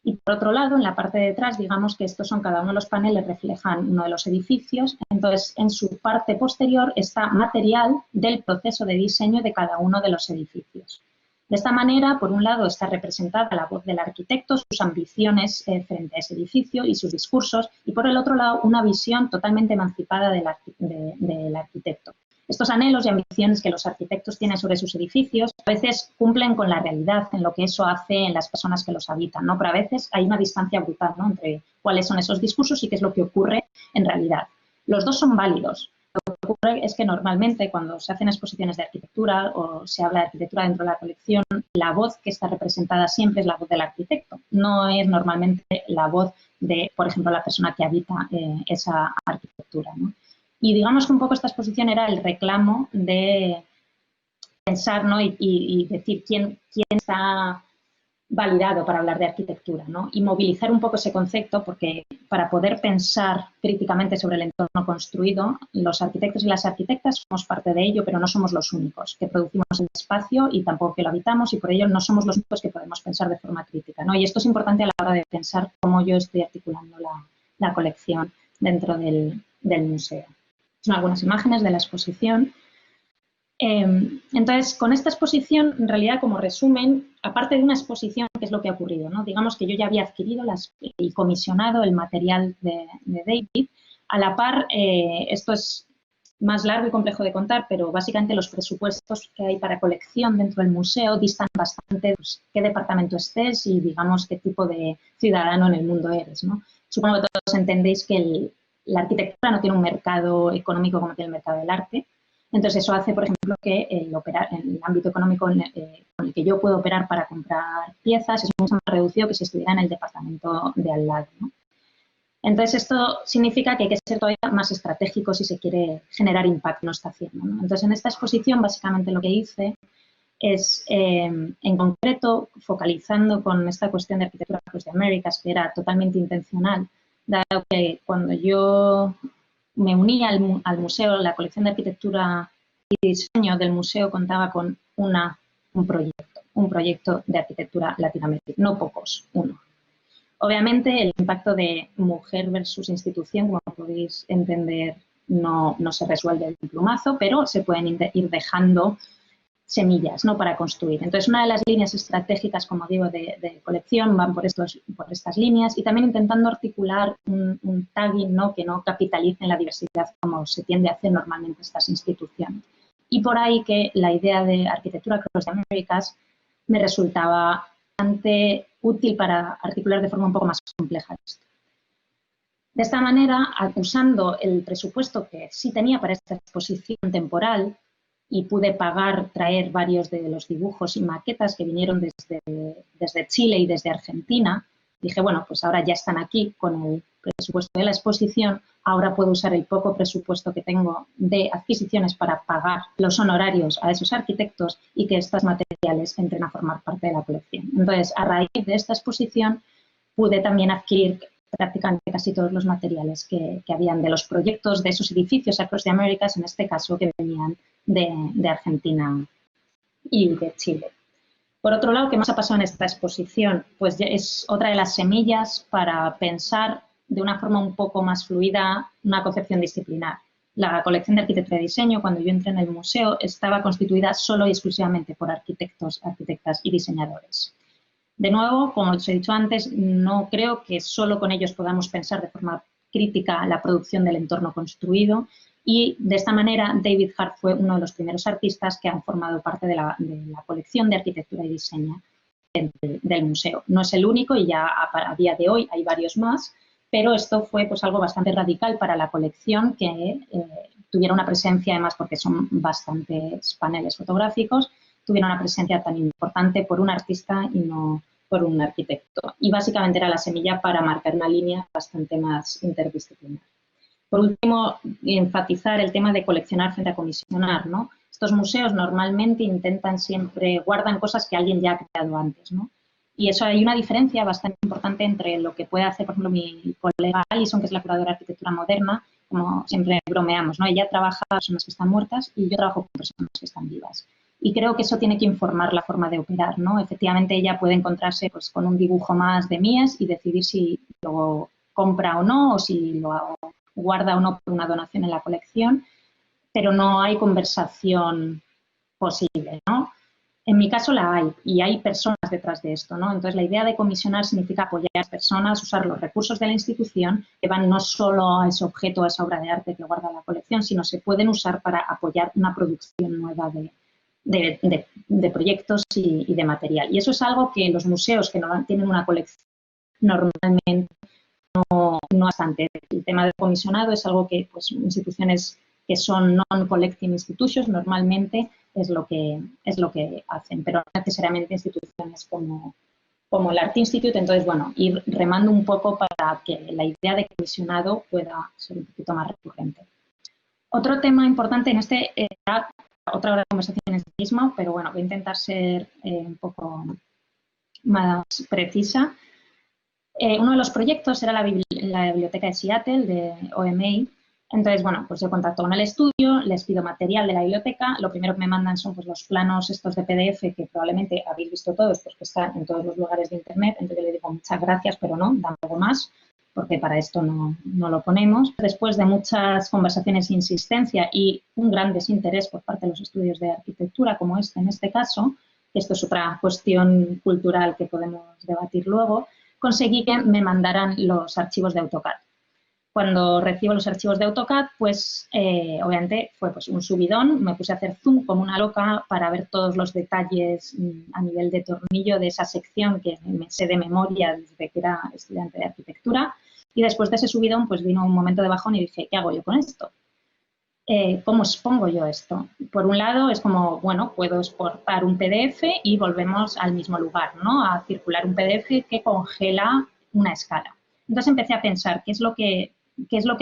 Y por otro lado, en la parte de atrás, digamos que estos son cada uno de los paneles, reflejan uno de los edificios. Entonces, en su parte posterior está material del proceso de diseño de cada uno de los edificios. De esta manera, por un lado, está representada la voz del arquitecto, sus ambiciones frente a ese edificio y sus discursos, y por el otro lado, una visión totalmente emancipada del arquitecto. Estos anhelos y ambiciones que los arquitectos tienen sobre sus edificios a veces cumplen con la realidad en lo que eso hace en las personas que los habitan, ¿no? Pero a veces hay una distancia brutal, ¿no?, entre cuáles son esos discursos y qué es lo que ocurre en realidad. Los dos son válidos. Lo que ocurre es que normalmente cuando se hacen exposiciones de arquitectura o se habla de arquitectura dentro de la colección, la voz que está representada siempre es la voz del arquitecto. No es normalmente la voz de, por ejemplo, la persona que habita esa arquitectura, ¿no? Y digamos que un poco esta exposición era el reclamo de pensar, ¿no?, y decir quién está validado para hablar de arquitectura, ¿no? Y movilizar un poco ese concepto porque para poder pensar críticamente sobre el entorno construido, los arquitectos y las arquitectas somos parte de ello, pero no somos los únicos que producimos el espacio y tampoco que lo habitamos y por ello no somos los únicos que podemos pensar de forma crítica, ¿no? Y esto es importante a la hora de pensar cómo yo estoy articulando la colección dentro del museo. Son algunas imágenes de la exposición. Entonces, con esta exposición, en realidad, como resumen, aparte de una exposición, ¿qué es lo que ha ocurrido?, ¿no? Digamos que yo ya había adquirido y comisionado el material de David. A la par, esto es más largo y complejo de contar, pero básicamente los presupuestos que hay para colección dentro del museo distan bastante de qué departamento estés y, digamos, qué tipo de ciudadano en el mundo eres, ¿no? Supongo que todos entendéis que la arquitectura no tiene un mercado económico como tiene el mercado del arte. Entonces, eso hace, por ejemplo, que el ámbito económico con el que yo puedo operar para comprar piezas es mucho más reducido que si estuviera en el departamento de al lado, ¿no? Entonces, esto significa que hay que ser todavía más estratégico si se quiere generar impacto en lo que está haciendo, ¿no? Entonces, en esta exposición, básicamente lo que hice es, en concreto, focalizando con esta cuestión de arquitectura de Américas, que era totalmente intencional, dado que cuando yo me uní al museo, la colección de arquitectura y diseño del museo contaba con un proyecto de arquitectura latinoamericana, no pocos, uno. Obviamente, el impacto de mujer versus institución, como podéis entender, no se resuelve de un plumazo, pero se pueden ir dejando semillas, ¿no?, para construir. Entonces, una de las líneas estratégicas, como digo, de colección van por estas líneas y también intentando articular un tagging, ¿no?, que no capitalice en la diversidad como se tiende a hacer normalmente estas instituciones. Y por ahí que la idea de arquitectura Across the Americas me resultaba bastante útil para articular de forma un poco más compleja esto. De esta manera, usando el presupuesto que sí tenía para esta exposición temporal, y pude traer varios de los dibujos y maquetas que vinieron desde Chile y desde Argentina. Dije, bueno, pues ahora ya están aquí con el presupuesto de la exposición, ahora puedo usar el poco presupuesto que tengo de adquisiciones para pagar los honorarios a esos arquitectos y que estos materiales entren a formar parte de la colección. Entonces, a raíz de esta exposición, pude también adquirir prácticamente casi todos los materiales que habían de los proyectos de esos edificios Across the Americas, en este caso, que venían de Argentina y de Chile. Por otro lado, ¿qué más ha pasado en esta exposición? Pues es otra de las semillas para pensar de una forma un poco más fluida una concepción disciplinar. La colección de arquitectura y diseño, cuando yo entré en el museo, estaba constituida solo y exclusivamente por arquitectos, arquitectas y diseñadores. De nuevo, como os he dicho antes, no creo que solo con ellos podamos pensar de forma crítica la producción del entorno construido y de esta manera David Hart fue uno de los primeros artistas que han formado parte de la colección de arquitectura y diseño del museo. No es el único y ya a día de hoy hay varios más, pero esto fue pues algo bastante radical para la colección que tuviera una presencia, además porque son bastantes paneles fotográficos, tuviera una presencia tan importante por un artista y no por un arquitecto. Y básicamente era la semilla para marcar una línea bastante más interdisciplinar. Por último, enfatizar el tema de coleccionar frente a comisionar, ¿no? Estos museos normalmente guardan cosas que alguien ya ha creado antes, ¿no? Y eso hay una diferencia bastante importante entre lo que puede hacer, por ejemplo, mi colega Alison, que es la curadora de arquitectura moderna, como siempre bromeamos, ¿no? Ella trabaja con personas que están muertas y yo trabajo con personas que están vivas. Y creo que eso tiene que informar la forma de operar, ¿no? Efectivamente, ella puede encontrarse pues, con un dibujo más de Mies y decidir si lo compra o no, o si lo guarda o no por una donación en la colección, pero no hay conversación posible, ¿no? En mi caso la hay, y hay personas detrás de esto, ¿no? Entonces, la idea de comisionar significa apoyar a las personas, usar los recursos de la institución, que van no solo a ese objeto, a esa obra de arte que guarda la colección, sino se pueden usar para apoyar una producción nueva de proyectos y de material. Y eso es algo que los museos que no tienen una colección normalmente no bastante. El tema del comisionado es algo que pues, instituciones que son non-collecting institutions normalmente es lo que hacen, pero no necesariamente instituciones como el Art Institute. Entonces, bueno, ir remando un poco para que la idea de comisionado pueda ser un poquito más recurrente. Otro tema importante en otra hora de conversación es el mismo, pero bueno, voy a intentar ser un poco más precisa. Uno de los proyectos era la biblioteca de Seattle, de OMA. Entonces, bueno, pues yo contacto con el estudio, les pido material de la biblioteca. Lo primero que me mandan son pues, los planos estos de PDF que probablemente habéis visto todos, porque están en todos los lugares de Internet. Entonces, yo le digo muchas gracias, pero no, da algo más, porque para esto no lo ponemos. Después de muchas conversaciones e insistencia y un gran desinterés por parte de los estudios de arquitectura, como en este caso, que esto es otra cuestión cultural que podemos debatir luego, conseguí que me mandaran los archivos de AutoCAD. Cuando recibo los archivos de AutoCAD, pues obviamente fue pues, un subidón, me puse a hacer zoom como una loca para ver todos los detalles a nivel de tornillo de esa sección que me sé de memoria desde que era estudiante de arquitectura. Y después de ese subidón, pues vino un momento de bajón y dije, ¿qué hago yo con esto? ¿Cómo expongo yo esto? Por un lado, es como, bueno, puedo exportar un PDF y volvemos al mismo lugar, ¿no? A circular un PDF que congela una escala. Entonces empecé a pensar qué es lo que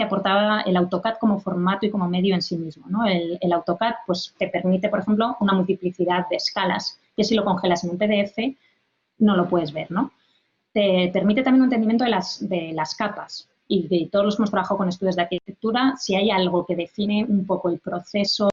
aportaba el AutoCAD como formato y como medio en sí mismo, ¿no? El AutoCAD pues, te permite, por ejemplo, una multiplicidad de escalas, que si lo congelas en un PDF no lo puedes ver, ¿no? Te permite también un entendimiento de las capas. Y de todos los que hemos trabajado con estudios de arquitectura, si hay algo que define un poco el proceso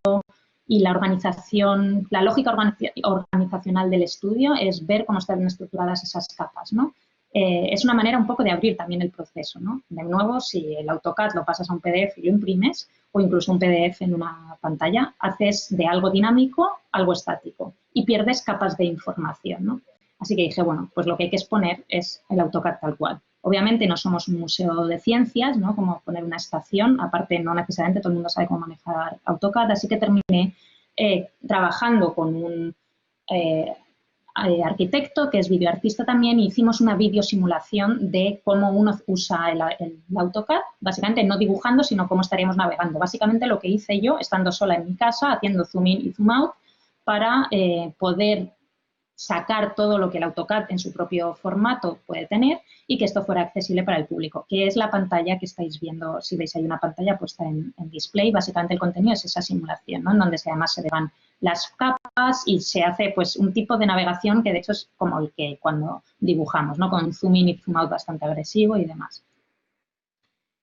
y la organización, la lógica organizacional del estudio es ver cómo están estructuradas esas capas, ¿no? es una manera un poco de abrir también el proceso, ¿no? De nuevo, si el AutoCAD lo pasas a un PDF y lo imprimes, o incluso un PDF en una pantalla, haces de algo dinámico algo estático y pierdes capas de información, ¿no? Así que dije, bueno, pues lo que hay que exponer es el AutoCAD tal cual. Obviamente no somos un museo de ciencias, ¿no? Como poner una estación, aparte no necesariamente todo el mundo sabe cómo manejar AutoCAD, así que terminé trabajando con un arquitecto que es videoartista también, y hicimos una videosimulación de cómo uno usa el AutoCAD, básicamente no dibujando, sino cómo estaríamos navegando. Básicamente lo que hice yo, estando sola en mi casa, haciendo zoom in y zoom out, para poder sacar todo lo que el AutoCAD en su propio formato puede tener y que esto fuera accesible para el público, que es la pantalla que estáis viendo. Si veis, hay una pantalla puesta en display. Básicamente el contenido es esa simulación, ¿no? En donde además se van las capas y se hace pues un tipo de navegación que de hecho es como el que cuando dibujamos, ¿no? Con un zoom in y zoom out bastante agresivo y demás.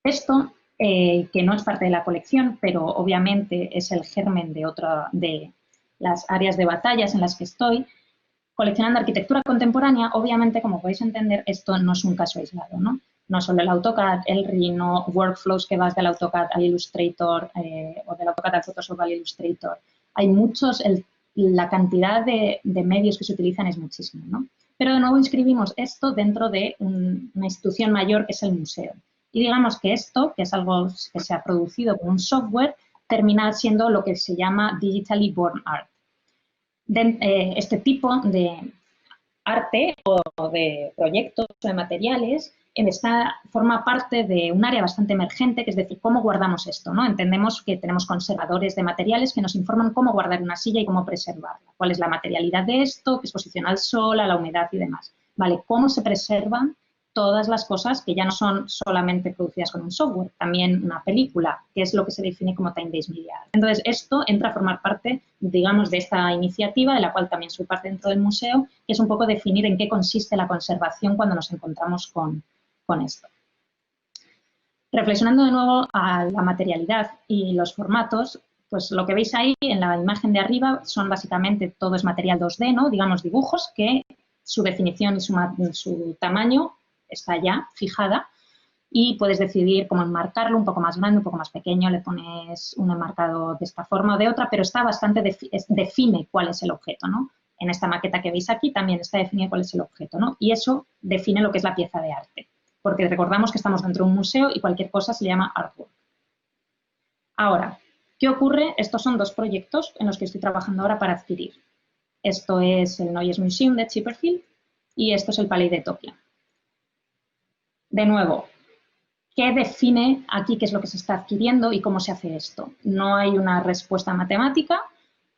Esto, que no es parte de la colección, pero obviamente es el germen de las áreas de batallas en las que estoy, coleccionando arquitectura contemporánea. Obviamente, como podéis entender, esto no es un caso aislado, ¿no? No solo el AutoCAD, el Rhino, workflows que vas del AutoCAD al Illustrator o del AutoCAD al Photoshop al Illustrator. Hay muchos, la cantidad de medios que se utilizan es muchísima, ¿no? Pero de nuevo inscribimos esto dentro de una institución mayor que es el museo. Y digamos que esto, que es algo que se ha producido con un software, termina siendo lo que se llama Digitally Born Art. Este tipo de arte o de proyectos o de materiales forma parte de un área bastante emergente, que es decir, cómo guardamos esto, ¿no? Entendemos que tenemos conservadores de materiales que nos informan cómo guardar una silla y cómo preservarla, cuál es la materialidad de esto, qué exposición al sol, a la humedad y demás. Vale, cómo se preservan todas las cosas que ya no son solamente producidas con un software, también una película, que es lo que se define como time-based media. Entonces, esto entra a formar parte, digamos, de esta iniciativa, de la cual también soy parte dentro del museo, que es un poco definir en qué consiste la conservación cuando nos encontramos con esto. Reflexionando de nuevo a la materialidad y los formatos, pues lo que veis ahí en la imagen de arriba son básicamente todo es material 2D, ¿no? Digamos dibujos que su definición y su tamaño está ya fijada y puedes decidir cómo enmarcarlo, un poco más grande, un poco más pequeño, le pones un enmarcado de esta forma o de otra, pero está bastante, define cuál es el objeto, ¿no? En esta maqueta que veis aquí también está definido cuál es el objeto, ¿no? Y eso define lo que es la pieza de arte, porque recordamos que estamos dentro de un museo y cualquier cosa se le llama artwork. Ahora, ¿qué ocurre? Estos son dos proyectos en los que estoy trabajando ahora para adquirir. Esto es el Neues Museum de Chipperfield y esto es el Palais de Tokio. De nuevo, ¿qué define aquí qué es lo que se está adquiriendo y cómo se hace esto? No hay una respuesta matemática,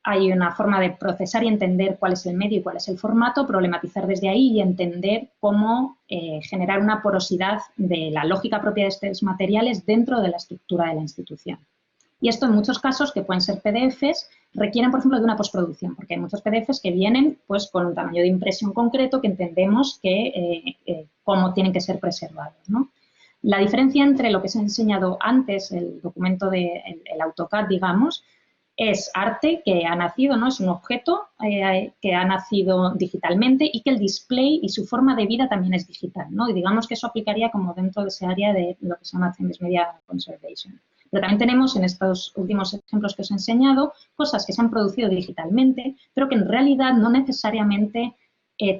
hay una forma de procesar y entender cuál es el medio y cuál es el formato, problematizar desde ahí y entender cómo generar una porosidad de la lógica propia de estos materiales dentro de la estructura de la institución. Y esto en muchos casos, que pueden ser PDFs, requieren, por ejemplo, de una postproducción, porque hay muchos PDFs que vienen pues, con un tamaño de impresión concreto que entendemos que cómo tienen que ser preservados, ¿no? La diferencia entre lo que se ha enseñado antes, el documento del AutoCAD, digamos, es arte que ha nacido, ¿no? Es un objeto que ha nacido digitalmente y que el display y su forma de vida también es digital, ¿no? Y digamos que eso aplicaría como dentro de ese área de lo que se llama Time-based Media Conservation. Pero también tenemos en estos últimos ejemplos que os he enseñado cosas que se han producido digitalmente, pero que en realidad no necesariamente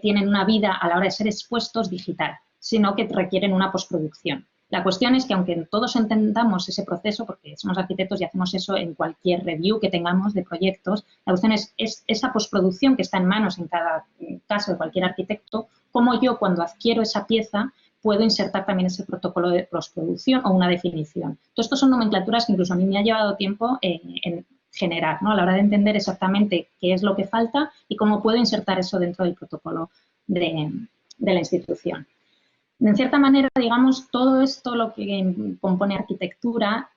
tienen una vida a la hora de ser expuestos digital, sino que requieren una postproducción. La cuestión es que aunque todos entendamos ese proceso, porque somos arquitectos y hacemos eso en cualquier review que tengamos de proyectos, la cuestión es esa postproducción que está en manos en cada caso de cualquier arquitecto, cómo yo cuando adquiero esa pieza puedo insertar también ese protocolo de postproducción o una definición. Todo esto son nomenclaturas que incluso a mí me ha llevado tiempo en generar, ¿no? A la hora de entender exactamente qué es lo que falta y cómo puedo insertar eso dentro del protocolo de la institución. En cierta manera, digamos, todo esto, lo que compone arquitectura,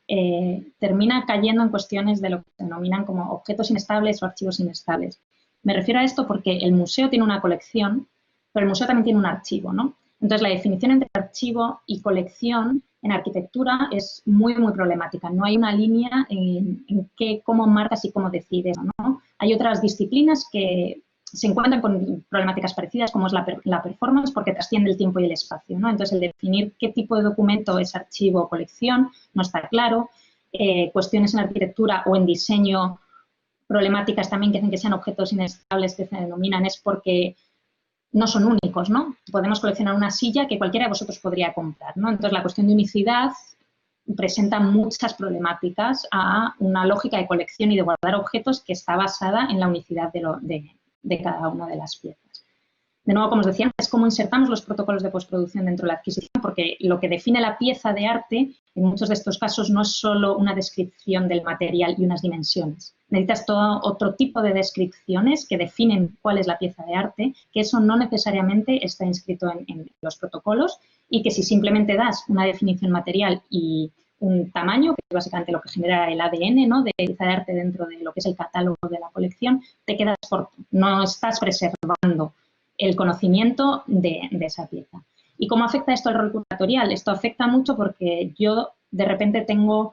termina cayendo en cuestiones de lo que se denominan como objetos inestables o archivos inestables. Me refiero a esto porque el museo tiene una colección, pero el museo también tiene un archivo, ¿no? Entonces, la definición entre archivo y colección en arquitectura es muy, muy problemática. No hay una línea en cómo marcas y cómo decides, ¿no? Hay otras disciplinas que se encuentran con problemáticas parecidas como es la performance porque trasciende el tiempo y el espacio, ¿no? Entonces, el definir qué tipo de documento es archivo o colección no está claro. Cuestiones en arquitectura o en diseño, problemáticas también que hacen que sean objetos inestables que se denominan es porque no son únicos, ¿no? Podemos coleccionar una silla que cualquiera de vosotros podría comprar, ¿no? Entonces, la cuestión de unicidad presenta muchas problemáticas a una lógica de colección y de guardar objetos que está basada en la unicidad de cada una de las piezas. De nuevo, como os decía, es cómo insertamos los protocolos de postproducción dentro de la adquisición, porque lo que define la pieza de arte, en muchos de estos casos, no es solo una descripción del material y unas dimensiones. Necesitas todo otro tipo de descripciones que definen cuál es la pieza de arte, que eso no necesariamente está inscrito en los protocolos y que si simplemente das una definición material y un tamaño, que es básicamente lo que genera el ADN, ¿no?, de pieza de arte dentro de lo que es el catálogo de la colección, te quedas corto, no estás preservando el conocimiento de esa pieza. ¿Y cómo afecta esto al rol curatorial? Esto afecta mucho porque yo de repente tengo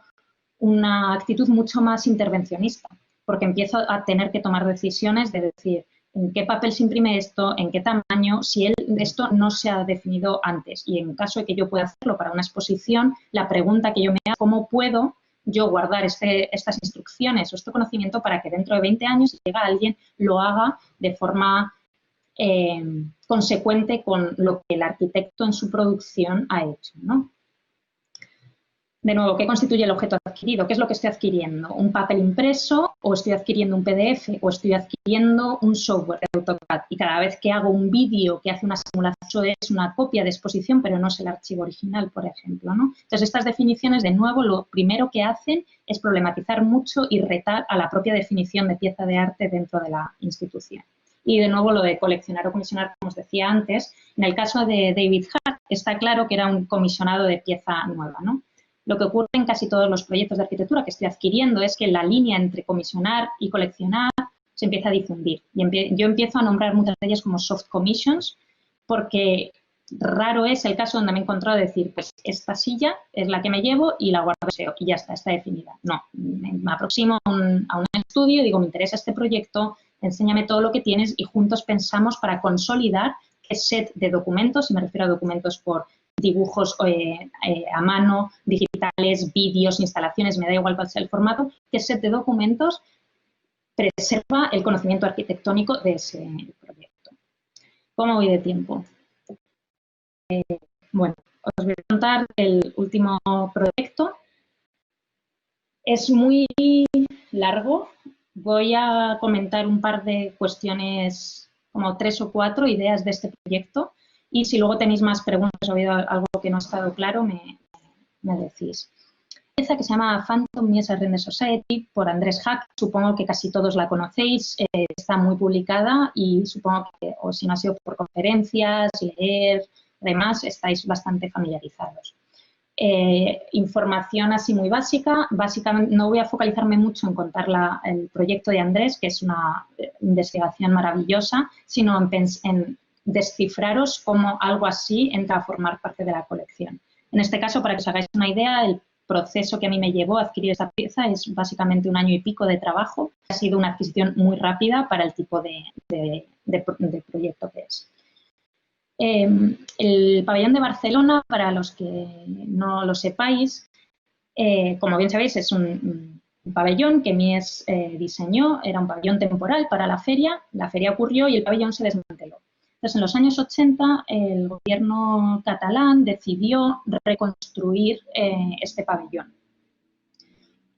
una actitud mucho más intervencionista, porque empiezo a tener que tomar decisiones de decir en qué papel se imprime esto, en qué tamaño, si esto no se ha definido antes. Y en caso de que yo pueda hacerlo para una exposición, la pregunta que yo me hago, ¿cómo puedo yo guardar estas instrucciones o este conocimiento para que dentro de 20 años, si llega alguien, lo haga de forma consecuente con lo que el arquitecto en su producción ha hecho, ¿no? De nuevo, ¿qué constituye el objeto adquirido? ¿Qué es lo que estoy adquiriendo? ¿Un papel impreso o estoy adquiriendo un PDF o estoy adquiriendo un software de AutoCAD? Y cada vez que hago un vídeo que hace una simulación es una copia de exposición, pero no es el archivo original, por ejemplo, ¿no? Entonces, estas definiciones, de nuevo, lo primero que hacen es problematizar mucho y retar a la propia definición de pieza de arte dentro de la institución. Y, de nuevo, lo de coleccionar o comisionar, como os decía antes, en el caso de David Hart, está claro que era un comisionado de pieza nueva, ¿no? Lo que ocurre en casi todos los proyectos de arquitectura que estoy adquiriendo es que la línea entre comisionar y coleccionar se empieza a difundir. Y yo empiezo a nombrar muchas de ellas como soft commissions porque raro es el caso donde me he encontrado decir, pues esta silla es la que me llevo y la guardo y ya está definida. No, me aproximo a un estudio y digo, me interesa este proyecto, enséñame todo lo que tienes y juntos pensamos para consolidar qué set de documentos, y me refiero a documentos por dibujos a mano, digitales, vídeos, instalaciones, me da igual cuál sea el formato, qué set de documentos preserva el conocimiento arquitectónico de ese proyecto. ¿Cómo voy de tiempo? Bueno, os voy a contar el último proyecto. Es muy largo. Voy a comentar un par de cuestiones, como 3 o 4 ideas de este proyecto. Y si luego tenéis más preguntas o habido algo que no ha estado claro, me decís. Una pieza que se llama Phantom Mies Render Society por Andrés Hack. Supongo que casi todos la conocéis. Está muy publicada y supongo que, o si no ha sido por conferencias, leer, además, estáis bastante familiarizados. Información así muy básica. Básicamente, no voy a focalizarme mucho en contar el proyecto de Andrés, que es una investigación maravillosa, sino en descifraros cómo algo así entra a formar parte de la colección. En este caso, para que os hagáis una idea, el proceso que a mí me llevó a adquirir esta pieza es básicamente 1 año y pico de trabajo. Ha sido una adquisición muy rápida para el tipo de proyecto que es. El pabellón de Barcelona, para los que no lo sepáis, como bien sabéis, es un pabellón que Mies diseñó. Era un pabellón temporal para la feria ocurrió y el pabellón se desmanteló. Entonces, en los años 80, el gobierno catalán decidió reconstruir este pabellón.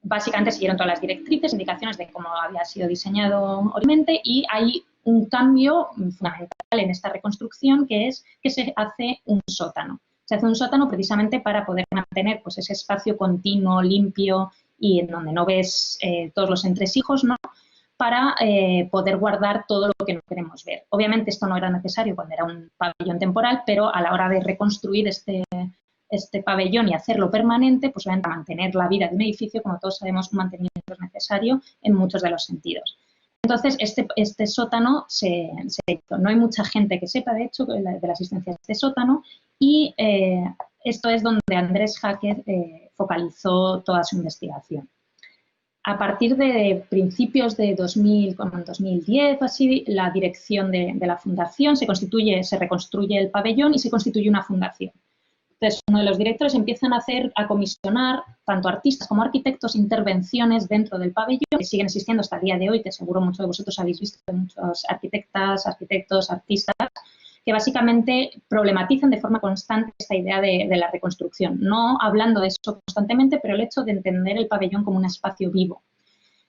Básicamente siguieron todas las directrices, indicaciones de cómo había sido diseñado originalmente y hay un cambio fundamental en esta reconstrucción que es que se hace un sótano. Se hace un sótano precisamente para poder mantener pues, ese espacio continuo, limpio y en donde no ves todos los entresijos, ¿no?, para poder guardar todo lo que no queremos ver. Obviamente esto no era necesario cuando era un pabellón temporal, pero a la hora de reconstruir este pabellón y hacerlo permanente, pues obviamente mantener la vida de un edificio, como todos sabemos, un mantenimiento es necesario en muchos de los sentidos. Entonces, este sótano se hizo. No hay mucha gente que sepa, de hecho, de la existencia de este sótano y esto es donde Andrés Hacker focalizó toda su investigación. A partir de principios de 2000, como en 2010 o así, la dirección de la fundación se reconstruye el pabellón y se constituye una fundación. Entonces, uno de los directores empiezan a comisionar tanto artistas como arquitectos intervenciones dentro del pabellón, que siguen existiendo hasta el día de hoy, que seguro muchos de vosotros habéis visto, muchos arquitectas, arquitectos, artistas, que básicamente problematizan de forma constante esta idea de la reconstrucción. No hablando de eso constantemente, pero el hecho de entender el pabellón como un espacio vivo.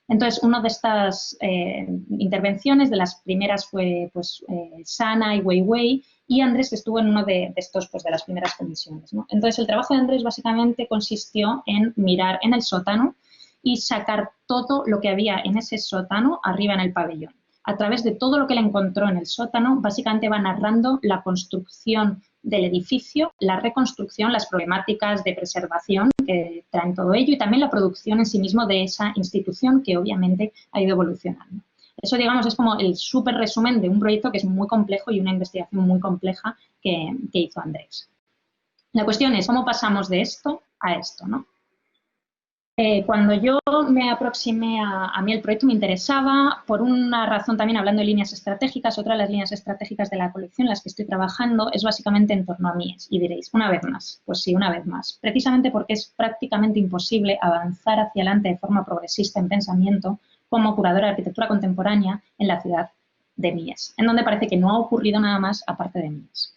Entonces, una de estas intervenciones, de las primeras fue pues, Sana y Weiwei, y Andrés estuvo en uno de estos, pues, de las primeras comisiones, ¿no? Entonces, el trabajo de Andrés básicamente consistió en mirar en el sótano y sacar todo lo que había en ese sótano arriba en el pabellón. A través de todo lo que él encontró en el sótano, básicamente va narrando la construcción del edificio, la reconstrucción, las problemáticas de preservación que traen todo ello y también la producción en sí mismo de esa institución que obviamente ha ido evolucionando. Eso, digamos, es como el súper resumen de un proyecto que es muy complejo y una investigación muy compleja que hizo Andrés. La cuestión es cómo pasamos de esto a esto, ¿no? Cuando yo me aproximé a mí el proyecto me interesaba, por una razón también hablando de líneas estratégicas, otra de las líneas estratégicas de la colección en las que estoy trabajando es básicamente en torno a Mies. Y diréis, una vez más, pues sí, una vez más. Precisamente porque es prácticamente imposible avanzar hacia adelante de forma progresista en pensamiento como curadora de arquitectura contemporánea en la ciudad de Mies, en donde parece que no ha ocurrido nada más aparte de Mies.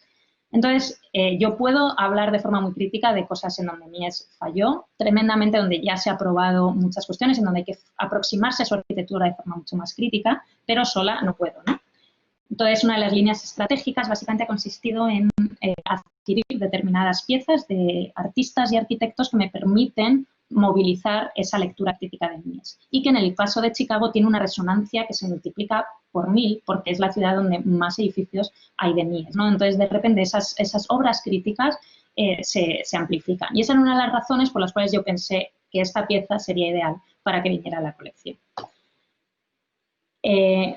Entonces, yo puedo hablar de forma muy crítica de cosas en donde Mies falló tremendamente, donde ya se ha probado muchas cuestiones, en donde hay que aproximarse a su arquitectura de forma mucho más crítica, pero sola no puedo, ¿no? Entonces, una de las líneas estratégicas básicamente ha consistido en adquirir determinadas piezas de artistas y arquitectos que me permiten movilizar esa lectura crítica de Mies. Y que en el caso de Chicago tiene una resonancia que se multiplica por 1000, porque es la ciudad donde más edificios hay de Mies, ¿no? Entonces, de repente, esas obras críticas se amplifican. Y esa era una de las razones por las cuales yo pensé que esta pieza sería ideal para que viniera a la colección.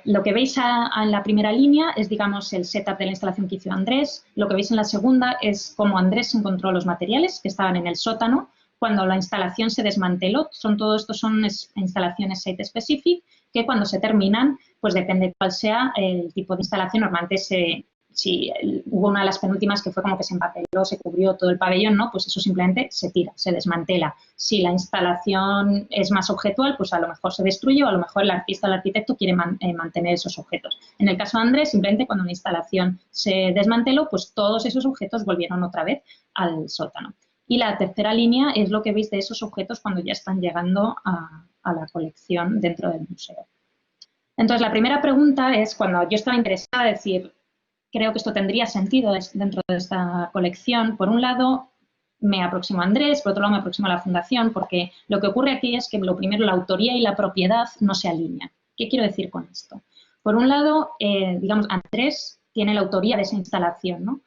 Lo que veis en la primera línea es, digamos, el setup de la instalación que hizo Andrés. Lo que veis en la segunda es cómo Andrés encontró los materiales que estaban en el sótano cuando la instalación se desmanteló. Todo esto son instalaciones site-specific que cuando se terminan, pues depende cuál sea el tipo de instalación. Normalmente si hubo una de las penúltimas que fue como que se empapeló, se cubrió todo el pabellón, ¿no? Pues eso simplemente se tira, se desmantela. Si la instalación es más objetual, pues a lo mejor se destruye o a lo mejor el artista o el arquitecto quiere mantener esos objetos. En el caso de Andrés, simplemente cuando una instalación se desmanteló, pues todos esos objetos volvieron otra vez al sótano. Y la tercera línea es lo que veis de esos objetos cuando ya están llegando a la colección dentro del museo. Entonces, la primera pregunta es, cuando yo estaba interesada en decir, creo que esto tendría sentido dentro de esta colección, por un lado me aproximo a Andrés, por otro lado me aproximo a la fundación, porque lo que ocurre aquí es que lo primero, la autoría y la propiedad no se alinean. ¿Qué quiero decir con esto? Por un lado, digamos, Andrés tiene la autoría de esa instalación, ¿no?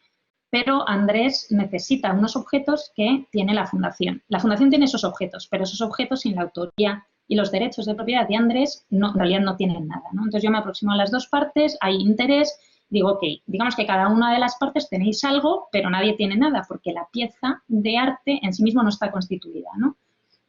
Pero Andrés necesita unos objetos que tiene la fundación. La fundación tiene esos objetos, pero esos objetos sin la autoría y los derechos de propiedad de Andrés en realidad no tienen nada, ¿no? Entonces yo me aproximo a las dos partes, hay interés, digo, ok, digamos que cada una de las partes tenéis algo, pero nadie tiene nada, porque la pieza de arte en sí mismo no está constituida, ¿no?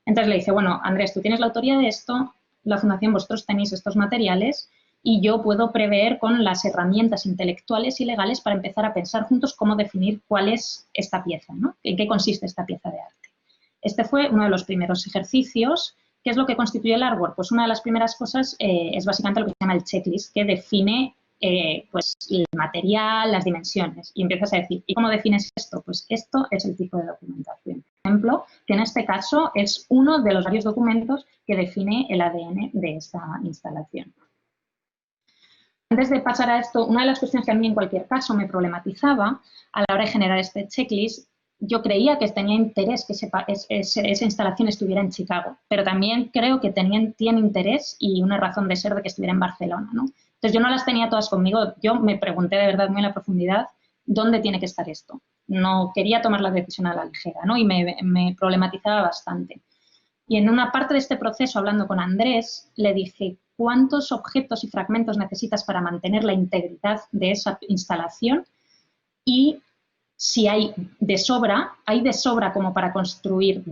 Entonces le dice, bueno, Andrés, tú tienes la autoría de esto, la fundación, vosotros tenéis estos materiales, y yo puedo prever con las herramientas intelectuales y legales para empezar a pensar juntos cómo definir cuál es esta pieza, ¿no? ¿En qué consiste esta pieza de arte? Este fue uno de los primeros ejercicios. ¿Qué es lo que constituye el artwork? Pues una de las primeras cosas es básicamente lo que se llama el checklist, que define pues el material, las dimensiones, y empiezas a decir, ¿y cómo defines esto? Pues esto es el tipo de documentación. Por ejemplo, que en este caso es uno de los varios documentos que define el ADN de esta instalación. Antes de pasar a esto, una de las cuestiones que a mí en cualquier caso me problematizaba a la hora de generar este checklist, yo creía que tenía interés que esa instalación estuviera en Chicago, pero también creo que tiene interés y una razón de ser de que estuviera en Barcelona, ¿no? Entonces yo no las tenía todas conmigo, yo me pregunté de verdad muy en la profundidad dónde tiene que estar esto. No quería tomar la decisión a la ligera, ¿no? Y me problematizaba bastante. Y en una parte de este proceso, hablando con Andrés, le dije, ¿cuántos objetos y fragmentos necesitas para mantener la integridad de esa instalación? Y si hay de sobra como para construir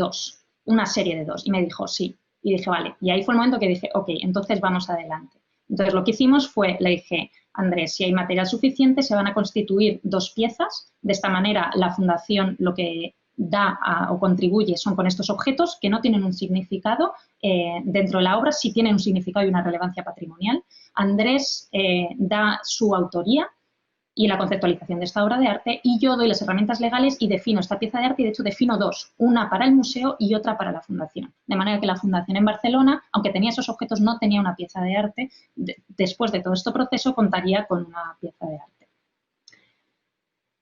una serie de dos. Y me dijo, sí. Y dije, vale, y ahí fue el momento que dije, ok, entonces vamos adelante. Entonces lo que hicimos fue, le dije, Andrés, si hay material suficiente, se van a constituir 2 piezas. De esta manera, la fundación lo que da o contribuye son con estos objetos que no tienen un significado dentro de la obra, sí tienen un significado y una relevancia patrimonial. Andrés da su autoría y la conceptualización de esta obra de arte, y yo doy las herramientas legales y defino esta pieza de arte, y de hecho defino 2, una para el museo y otra para la fundación. De manera que la fundación en Barcelona, aunque tenía esos objetos, no tenía una pieza de arte, después de todo este proceso contaría con una pieza de arte.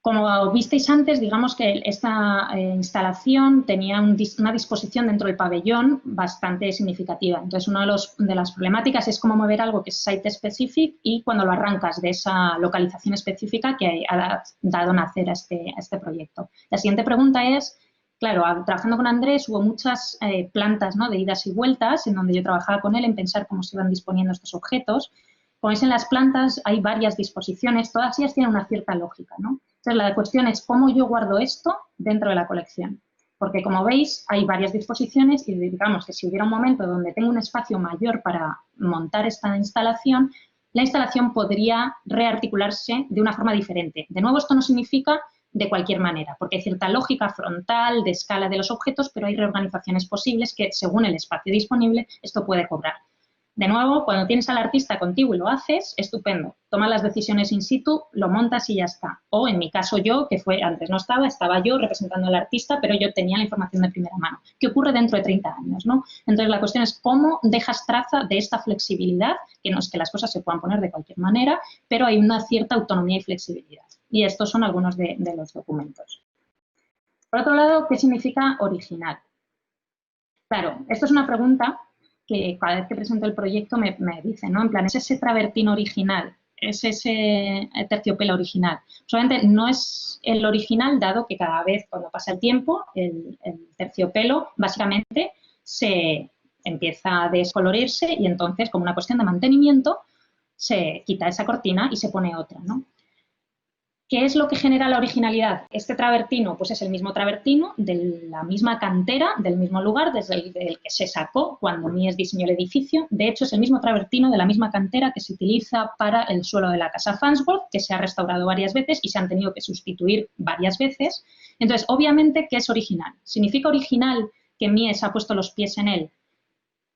Como visteis antes, digamos que esta instalación tenía una disposición dentro del pabellón bastante significativa. Entonces, una de las problemáticas es cómo mover algo que es site-specific y cuando lo arrancas de esa localización específica que ha dado nacer a este proyecto. La siguiente pregunta es, claro, trabajando con Andrés hubo muchas plantas, ¿no?, de idas y vueltas en donde yo trabajaba con él en pensar cómo se iban disponiendo estos objetos. Como veis en las plantas hay varias disposiciones, todas ellas tienen una cierta lógica, ¿no? Entonces, la cuestión es cómo yo guardo esto dentro de la colección. Porque, como veis, hay varias disposiciones y digamos que si hubiera un momento donde tengo un espacio mayor para montar esta instalación, la instalación podría rearticularse de una forma diferente. De nuevo, esto no significa de cualquier manera, porque hay cierta lógica frontal, de escala de los objetos, pero hay reorganizaciones posibles que, según el espacio disponible, esto puede cobrar. De nuevo, cuando tienes al artista contigo y lo haces, estupendo. Tomas las decisiones in situ, lo montas y ya está. O en mi caso yo, que fue antes no estaba yo representando al artista, pero yo tenía la información de primera mano. ¿Qué ocurre dentro de 30 años, ¿no? Entonces la cuestión es cómo dejas traza de esta flexibilidad, que no es que las cosas se puedan poner de cualquier manera, pero hay una cierta autonomía y flexibilidad. Y estos son algunos de los documentos. Por otro lado, ¿qué significa original? Claro, esto es una pregunta que cada vez que presento el proyecto me dicen, ¿no? En plan, ¿es ese travertino original? ¿Es ese terciopelo original? Solamente no es el original, dado que cada vez cuando pasa el tiempo, el terciopelo básicamente se empieza a descolorirse y entonces, como una cuestión de mantenimiento, se quita esa cortina y se pone otra, ¿no? ¿Qué es lo que genera la originalidad? Este travertino, pues es el mismo travertino de la misma cantera, del mismo lugar desde el que se sacó cuando Mies diseñó el edificio. De hecho, es el mismo travertino de la misma cantera que se utiliza para el suelo de la casa Farnsworth, que se ha restaurado varias veces y se han tenido que sustituir varias veces. Entonces, obviamente, ¿qué es original? ¿Significa original que Mies ha puesto los pies en él?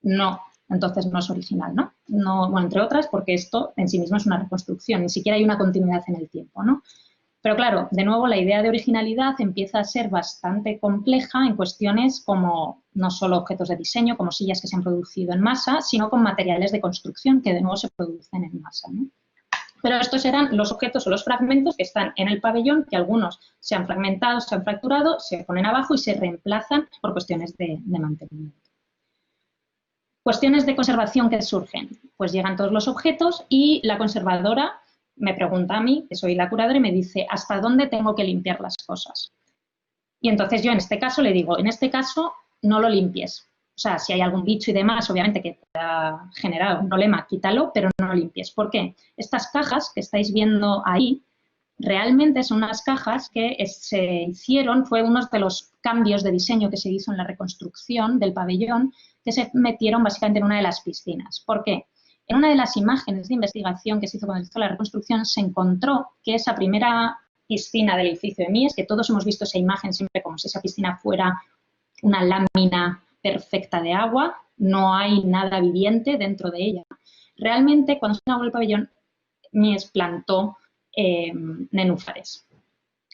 No. Entonces no es original, ¿no? Bueno, entre otras, porque esto en sí mismo es una reconstrucción, ni siquiera hay una continuidad en el tiempo, ¿no? Pero claro, de nuevo la idea de originalidad empieza a ser bastante compleja en cuestiones como no solo objetos de diseño, como sillas que se han producido en masa, sino con materiales de construcción que de nuevo se producen en masa, ¿no? Pero estos eran los objetos o los fragmentos que están en el pabellón, que algunos se han fragmentado, se han fracturado, se ponen abajo y se reemplazan por cuestiones de mantenimiento. Cuestiones de conservación que surgen, pues llegan todos los objetos y la conservadora me pregunta a mí, que soy la curadora, y me dice ¿hasta dónde tengo que limpiar las cosas? Y entonces yo en este caso le digo, en este caso no lo limpies. O sea, si hay algún bicho y demás, obviamente que te ha generado un problema, quítalo, pero no lo limpies. ¿Por qué? Estas cajas que estáis viendo ahí, realmente son unas cajas que se hicieron, fue uno de los cambios de diseño que se hizo en la reconstrucción del pabellón, que se metieron básicamente en una de las piscinas. ¿Por qué? En una de las imágenes de investigación que se hizo cuando se hizo la reconstrucción, se encontró que esa primera piscina del edificio de Mies, que todos hemos visto esa imagen siempre como si esa piscina fuera una lámina perfecta de agua, no hay nada viviente dentro de ella. Realmente, cuando se inauguró el pabellón, Mies plantó nenúfares.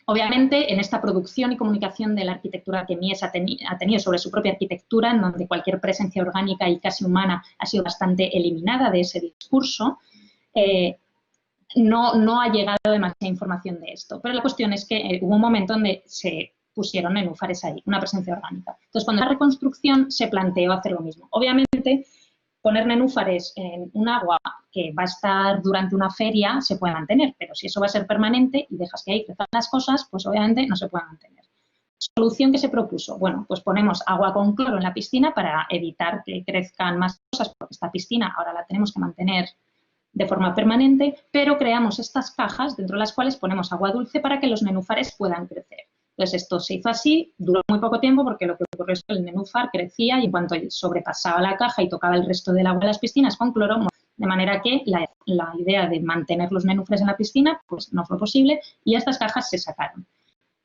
Obviamente, en esta producción y comunicación de la arquitectura que Mies ha tenido sobre su propia arquitectura, en donde cualquier presencia orgánica y casi humana ha sido bastante eliminada de ese discurso, no ha llegado demasiada información de esto. Pero la cuestión es que hubo un momento donde se pusieron nenúfares ahí, una presencia orgánica. Entonces, cuando la reconstrucción se planteó hacer lo mismo. Obviamente, poner nenúfares en un agua que va a estar durante una feria se puede mantener, pero si eso va a ser permanente y dejas que ahí crezcan las cosas, pues obviamente no se puede mantener. ¿Solución que se propuso? Bueno, pues ponemos agua con cloro en la piscina para evitar que crezcan más cosas, porque esta piscina ahora la tenemos que mantener de forma permanente, pero creamos estas cajas dentro de las cuales ponemos agua dulce para que los nenúfares puedan crecer. Entonces, esto se hizo así, duró muy poco tiempo porque lo que ocurrió es que el nenúfar crecía y en cuanto sobrepasaba la caja y tocaba el resto del agua de las piscinas con cloro, de manera que la idea de mantener los nenúfares en la piscina pues no fue posible y estas cajas se sacaron.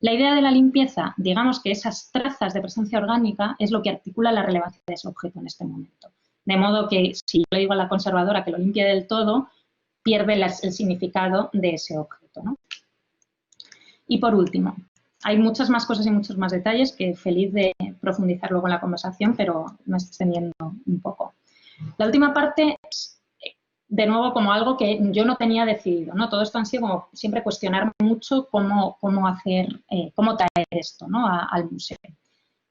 La idea de la limpieza, digamos que esas trazas de presencia orgánica es lo que articula la relevancia de ese objeto en este momento. De modo que si yo le digo a la conservadora que lo limpie del todo, pierde el significado de ese objeto, ¿no? Y por último, hay muchas más cosas y muchos más detalles que feliz de profundizar luego en la conversación, pero me estoy extendiendo un poco. La última parte es, de nuevo, como algo que yo no tenía decidido, ¿no? Todo esto han sido como siempre cuestionarme mucho cómo traer esto, ¿no? al museo.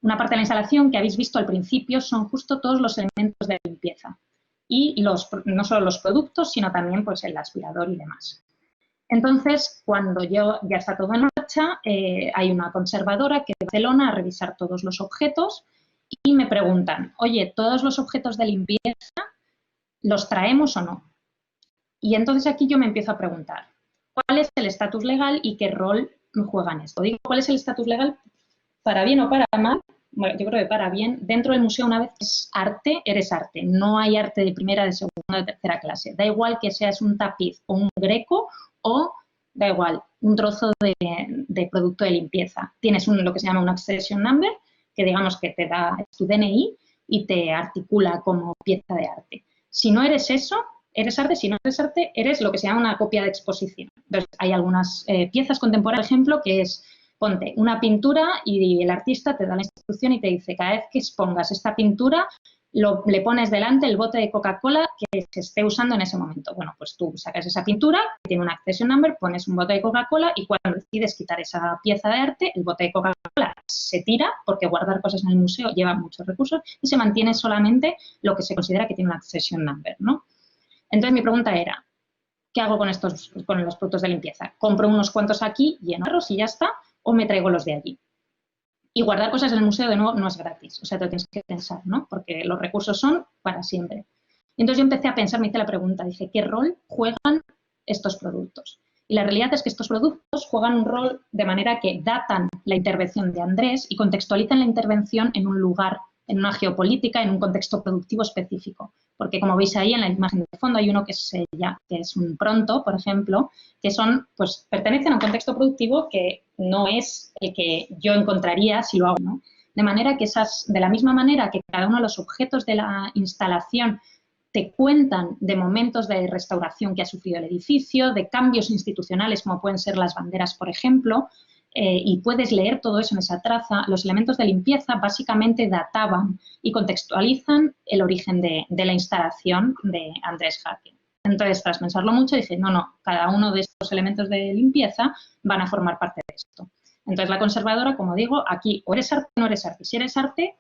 Una parte de la instalación que habéis visto al principio son justo todos los elementos de limpieza. Y no solo los productos, sino también pues, el aspirador y demás. Entonces, cuando ya está todo en marcha, hay una conservadora que va a Barcelona a revisar todos los objetos y me preguntan, oye, ¿todos los objetos de limpieza los traemos o no? Y entonces aquí yo me empiezo a preguntar, ¿cuál es el estatus legal y qué rol juega en esto? Digo, ¿cuál es el estatus legal para bien o para mal? Bueno, yo creo que para bien, dentro del museo una vez es arte, eres arte. No hay arte de primera, de segunda, de tercera clase. Da igual que seas un tapiz o un greco o, da igual, un trozo de producto de limpieza. Tienes lo que se llama un accession number, que digamos que te da tu DNI y te articula como pieza de arte. Si no eres eso, eres arte. Si no eres arte, eres lo que se llama una copia de exposición. Entonces, hay algunas piezas contemporáneas, por ejemplo, que es... Ponte una pintura y el artista te da la instrucción y te dice, cada vez que expongas esta pintura, le pones delante el bote de Coca-Cola que se esté usando en ese momento. Bueno, pues tú sacas esa pintura, que tiene un accession number, pones un bote de Coca-Cola y cuando decides quitar esa pieza de arte, el bote de Coca-Cola se tira, porque guardar cosas en el museo lleva muchos recursos, y se mantiene solamente lo que se considera que tiene un accession number, ¿no? Entonces mi pregunta era, ¿qué hago con los productos de limpieza? ¿Compro unos cuantos aquí, llenarlos y ya está? ¿O me traigo los de allí? Y guardar cosas en el museo, de nuevo, no es gratis. O sea, te lo tienes que pensar, ¿no? Porque los recursos son para siempre. Y entonces yo empecé a pensar, me hice la pregunta, dije, ¿qué rol juegan estos productos? Y la realidad es que estos productos juegan un rol de manera que datan la intervención de Andrés y contextualizan la intervención en un lugar, en una geopolítica, en un contexto productivo específico. Porque, como veis ahí en la imagen de fondo, hay uno que es un pronto, por ejemplo, que pues pertenecen a un contexto productivo que no es el que yo encontraría si lo hago, ¿no? De manera que de la misma manera que cada uno de los objetos de la instalación te cuentan de momentos de restauración que ha sufrido el edificio, de cambios institucionales como pueden ser las banderas, por ejemplo, y puedes leer todo eso en esa traza. Los elementos de limpieza básicamente databan y contextualizan el origen de la instalación de Andrés Hacking. Entonces, tras pensarlo mucho, dije, no, cada uno de estos elementos de limpieza van a formar parte de esto. Entonces, la conservadora, como digo, aquí o eres arte o no eres arte. Si eres arte,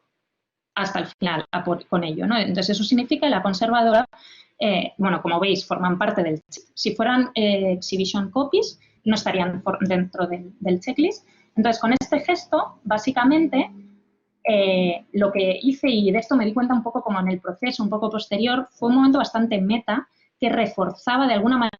hasta el final con ello, ¿no? Entonces, eso significa que la conservadora, bueno, como veis, forman parte del... Si fueran exhibition copies, no estarían dentro del checklist. Entonces, con este gesto, básicamente, lo que hice, y de esto me di cuenta un poco como en el proceso, un poco posterior, fue un momento bastante meta que reforzaba de alguna manera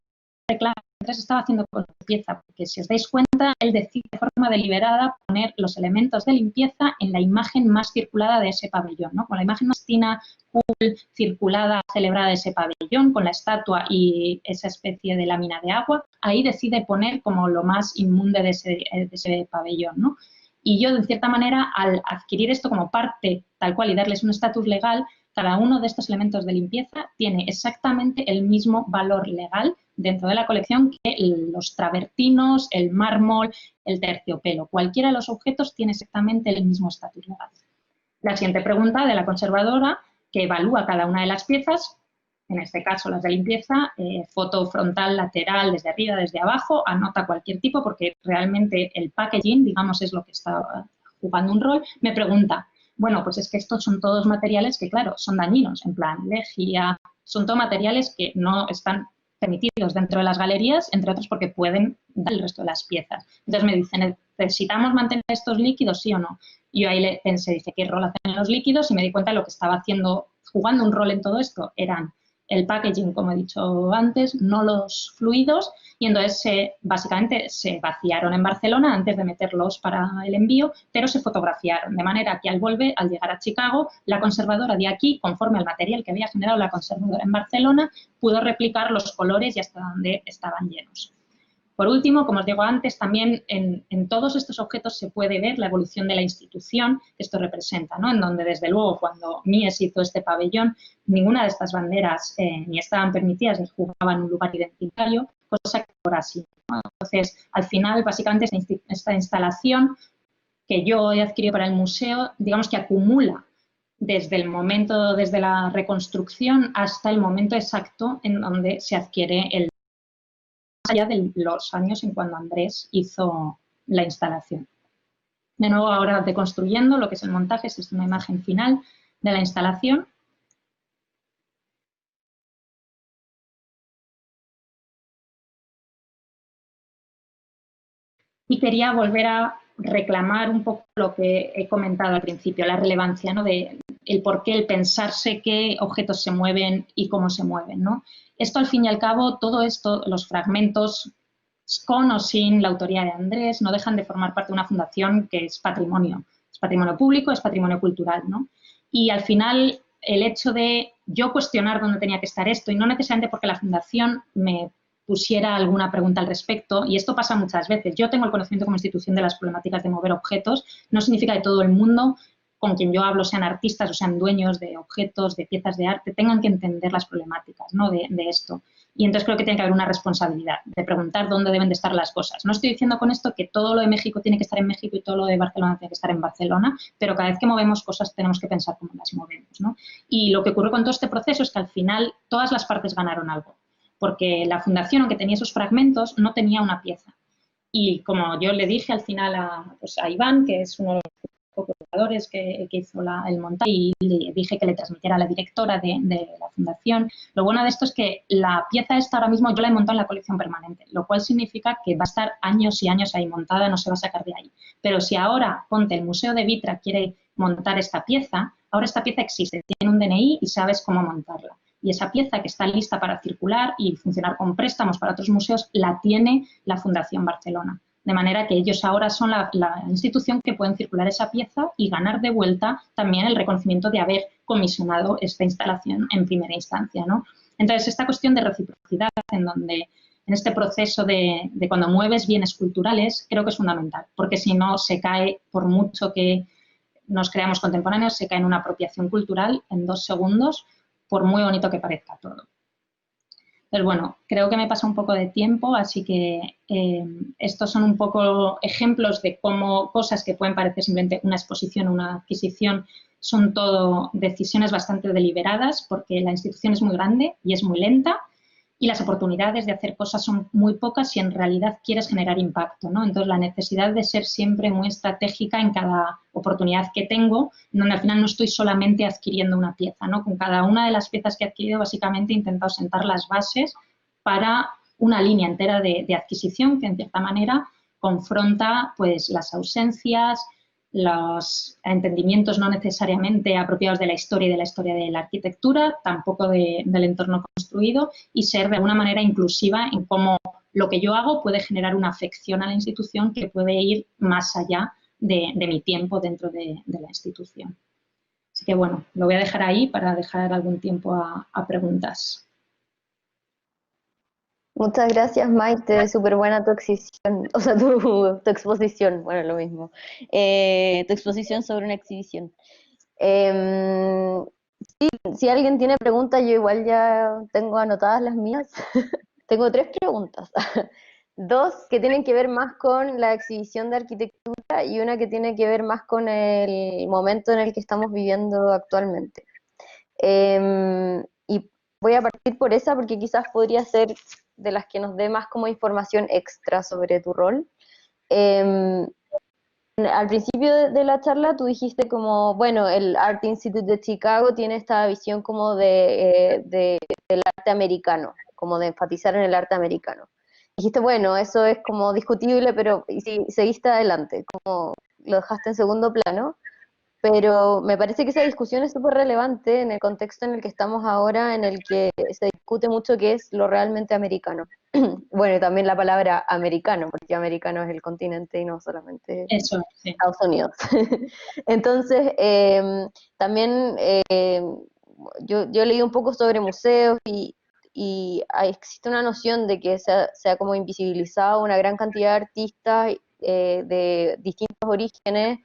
claro que Andrés estaba haciendo con la limpieza, porque si os dais cuenta, él decide de forma deliberada poner los elementos de limpieza en la imagen más circulada de ese pabellón, ¿no? Con la imagen más fina, cool, circulada, celebrada de ese pabellón, con la estatua y esa especie de lámina de agua, ahí decide poner como lo más inmunde de ese pabellón, ¿no? Y yo, de cierta manera, al adquirir esto como parte tal cual y darles un estatus legal, cada uno de estos elementos de limpieza tiene exactamente el mismo valor legal dentro de la colección que los travertinos, el mármol, el terciopelo. Cualquiera de los objetos tiene exactamente el mismo estatus legal. La siguiente pregunta de la conservadora, que evalúa cada una de las piezas, en este caso las de limpieza, foto frontal, lateral, desde arriba, desde abajo, anota cualquier tipo porque realmente el packaging, digamos, es lo que está jugando un rol, me pregunta, bueno, pues es que estos son todos materiales que, claro, son dañinos, en plan lejía, son todos materiales que no están permitidos dentro de las galerías, entre otros porque pueden dar el resto de las piezas. Entonces me dicen, ¿necesitamos mantener estos líquidos, sí o no? Y yo ahí le pensé, dice, ¿qué rol hacen los líquidos? Y me di cuenta de lo que estaba haciendo, jugando un rol en todo esto, eran el packaging, como he dicho antes, no los fluidos, y entonces básicamente se vaciaron en Barcelona antes de meterlos para el envío, pero se fotografiaron, de manera que al llegar a Chicago, la conservadora de aquí, conforme al material que había generado la conservadora en Barcelona, pudo replicar los colores y hasta donde estaban llenos. Por último, como os digo antes, también en todos estos objetos se puede ver la evolución de la institución que esto representa, ¿no? En donde, desde luego, cuando Mies hizo este pabellón, ninguna de estas banderas ni estaban permitidas ni jugaban un lugar identitario, cosa que ahora sí, ¿no? Entonces, al final, básicamente, esta instalación que yo he adquirido para el museo, digamos que acumula desde el momento, desde la reconstrucción hasta el momento exacto en donde se adquiere el allá de los años en cuando Andrés hizo la instalación. De nuevo, ahora deconstruyendo lo que es el montaje, esta es una imagen final de la instalación. Y quería volver a reclamar un poco lo que he comentado al principio, la relevancia, ¿no? De el por qué, el pensarse qué objetos se mueven y cómo se mueven, ¿no? Esto, al fin y al cabo, todo esto, los fragmentos, con o sin la autoría de Andrés, no dejan de formar parte de una fundación que es patrimonio público, es patrimonio cultural, ¿no? Y al final, el hecho de yo cuestionar dónde tenía que estar esto, y no necesariamente porque la fundación me pusiera alguna pregunta al respecto, y esto pasa muchas veces. Yo tengo el conocimiento como institución de las problemáticas de mover objetos, no significa que todo el mundo con quien yo hablo, sean artistas o sean dueños de objetos, de piezas de arte, tengan que entender las problemáticas, ¿no? de esto. Y entonces creo que tiene que haber una responsabilidad de preguntar dónde deben de estar las cosas. No estoy diciendo con esto que todo lo de México tiene que estar en México y todo lo de Barcelona tiene que estar en Barcelona, pero cada vez que movemos cosas tenemos que pensar cómo las movemos, ¿no? Y lo que ocurrió con todo este proceso es que al final todas las partes ganaron algo, porque la fundación, aunque tenía esos fragmentos, no tenía una pieza. Y como yo le dije al final a Iván, que es uno de los co-creadores que hizo el montaje, y le dije que le transmitiera a la directora de la fundación, lo bueno de esto es que la pieza esta ahora mismo yo la he montado en la colección permanente, lo cual significa que va a estar años y años ahí montada, no se va a sacar de ahí. Pero si ahora, ponte, el Museo de Vitra quiere montar esta pieza, ahora esta pieza existe, tiene un DNI y sabes cómo montarla. Y esa pieza que está lista para circular y funcionar con préstamos para otros museos, la tiene la Fundación Barcelona. De manera que ellos ahora son la institución que pueden circular esa pieza y ganar de vuelta también el reconocimiento de haber comisionado esta instalación en primera instancia, ¿no? Entonces, esta cuestión de reciprocidad en donde en este proceso de cuando mueves bienes culturales, creo que es fundamental, porque si no se cae, por mucho que nos creamos contemporáneos, se cae en una apropiación cultural en 2 segundos, por muy bonito que parezca todo. Pues bueno, creo que me pasa un poco de tiempo, así que estos son un poco ejemplos de cómo cosas que pueden parecer simplemente una exposición o una adquisición son todo decisiones bastante deliberadas, porque la institución es muy grande y es muy lenta, y las oportunidades de hacer cosas son muy pocas si en realidad quieres generar impacto, ¿no? Entonces, la necesidad de ser siempre muy estratégica en cada oportunidad que tengo, donde al final no estoy solamente adquiriendo una pieza, ¿no? Con cada una de las piezas que he adquirido, básicamente he intentado sentar las bases para una línea entera de adquisición que, en cierta manera, confronta pues, las ausencias, los entendimientos no necesariamente apropiados de la historia y de la historia de la arquitectura, tampoco del entorno construido, y ser de alguna manera inclusiva en cómo lo que yo hago puede generar una afección a la institución que puede ir más allá de mi tiempo dentro de la institución. Así que bueno, lo voy a dejar ahí para dejar algún tiempo a preguntas. Muchas gracias, Maite, súper buena tu exhibición, o sea, tu exposición, bueno, lo mismo, tu exposición sobre una exhibición. Sí, si alguien tiene preguntas, yo igual ya tengo anotadas las mías. Tengo 3 preguntas, 2 que tienen que ver más con la exhibición de arquitectura y una que tiene que ver más con el momento en el que estamos viviendo actualmente. Y voy a partir por esa porque quizás podría ser de las que nos dé más como información extra sobre tu rol. Al principio de la charla tú dijiste como, bueno, el Art Institute de Chicago tiene esta visión como del arte americano, como de enfatizar en el arte americano. Dijiste, bueno, eso es como discutible, pero si seguiste adelante, como lo dejaste en segundo plano, pero me parece que esa discusión es súper relevante en el contexto en el que estamos ahora, en el que se discute mucho qué es lo realmente americano. Bueno, y también la palabra americano, porque americano es el continente y no solamente Eso, sí. Estados Unidos. Entonces, también yo leí un poco sobre museos existe una noción de que se ha como invisibilizado una gran cantidad de artistas de distintos orígenes,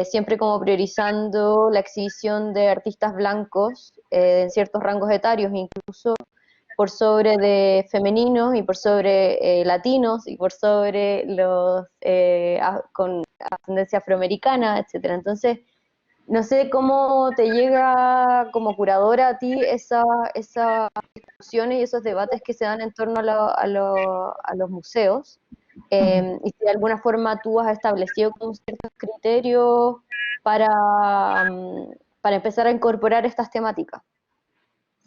siempre como priorizando la exhibición de artistas blancos en ciertos rangos etarios, incluso por sobre de femeninos y por sobre latinos y por sobre los con ascendencia afroamericana, etcétera. Entonces, no sé cómo te llega como curadora a ti esas discusiones y esos debates que se dan en torno a los museos, y si de alguna forma tú has establecido como ciertos criterios para empezar a incorporar estas temáticas.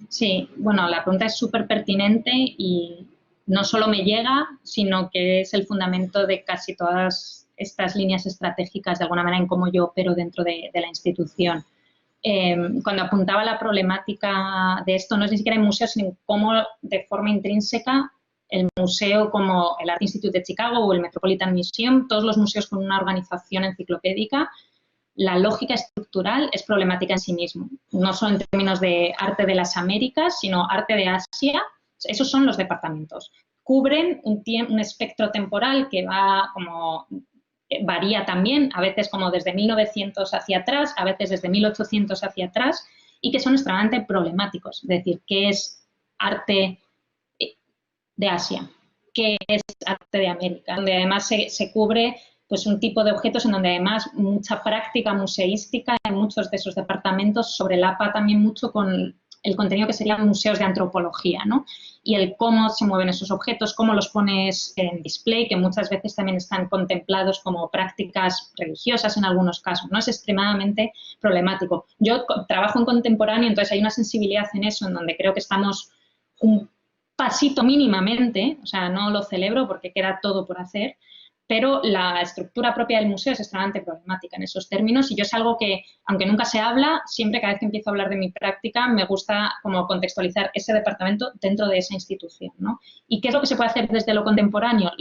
Sí, bueno, la pregunta es súper pertinente y no solo me llega, sino que es el fundamento de casi todas estas líneas estratégicas, de alguna manera, en cómo yo opero dentro de la institución. Cuando apuntaba la problemática de esto, no es ni siquiera en museos, sino en cómo de forma intrínseca el museo como el Art Institute de Chicago o el Metropolitan Museum, todos los museos con una organización enciclopédica, la lógica estructural es problemática en sí mismo, no solo en términos de arte de las Américas, sino arte de Asia. Esos son los departamentos. Cubren un espectro temporal que varía también, a veces como desde 1900 hacia atrás, a veces desde 1800 hacia atrás, y que son extremadamente problemáticos. Es decir, ¿qué es arte de Asia? ¿Qué es arte de América? Donde además se cubre pues un tipo de objetos en donde además mucha práctica museística en muchos de esos departamentos sobrelapa también mucho con el contenido que serían museos de antropología, ¿no? Y el cómo se mueven esos objetos, cómo los pones en display, que muchas veces también están contemplados como prácticas religiosas en algunos casos, ¿no? Es extremadamente problemático. Yo trabajo en contemporáneo, entonces hay una sensibilidad en eso, en donde creo que estamos un pasito mínimamente, o sea, no lo celebro porque queda todo por hacer, pero la estructura propia del museo es extremadamente problemática en esos términos y yo es algo que, aunque nunca se habla, siempre cada vez que empiezo a hablar de mi práctica me gusta como contextualizar ese departamento dentro de esa institución, ¿no? ¿Y qué es lo que se puede hacer desde lo contemporáneo?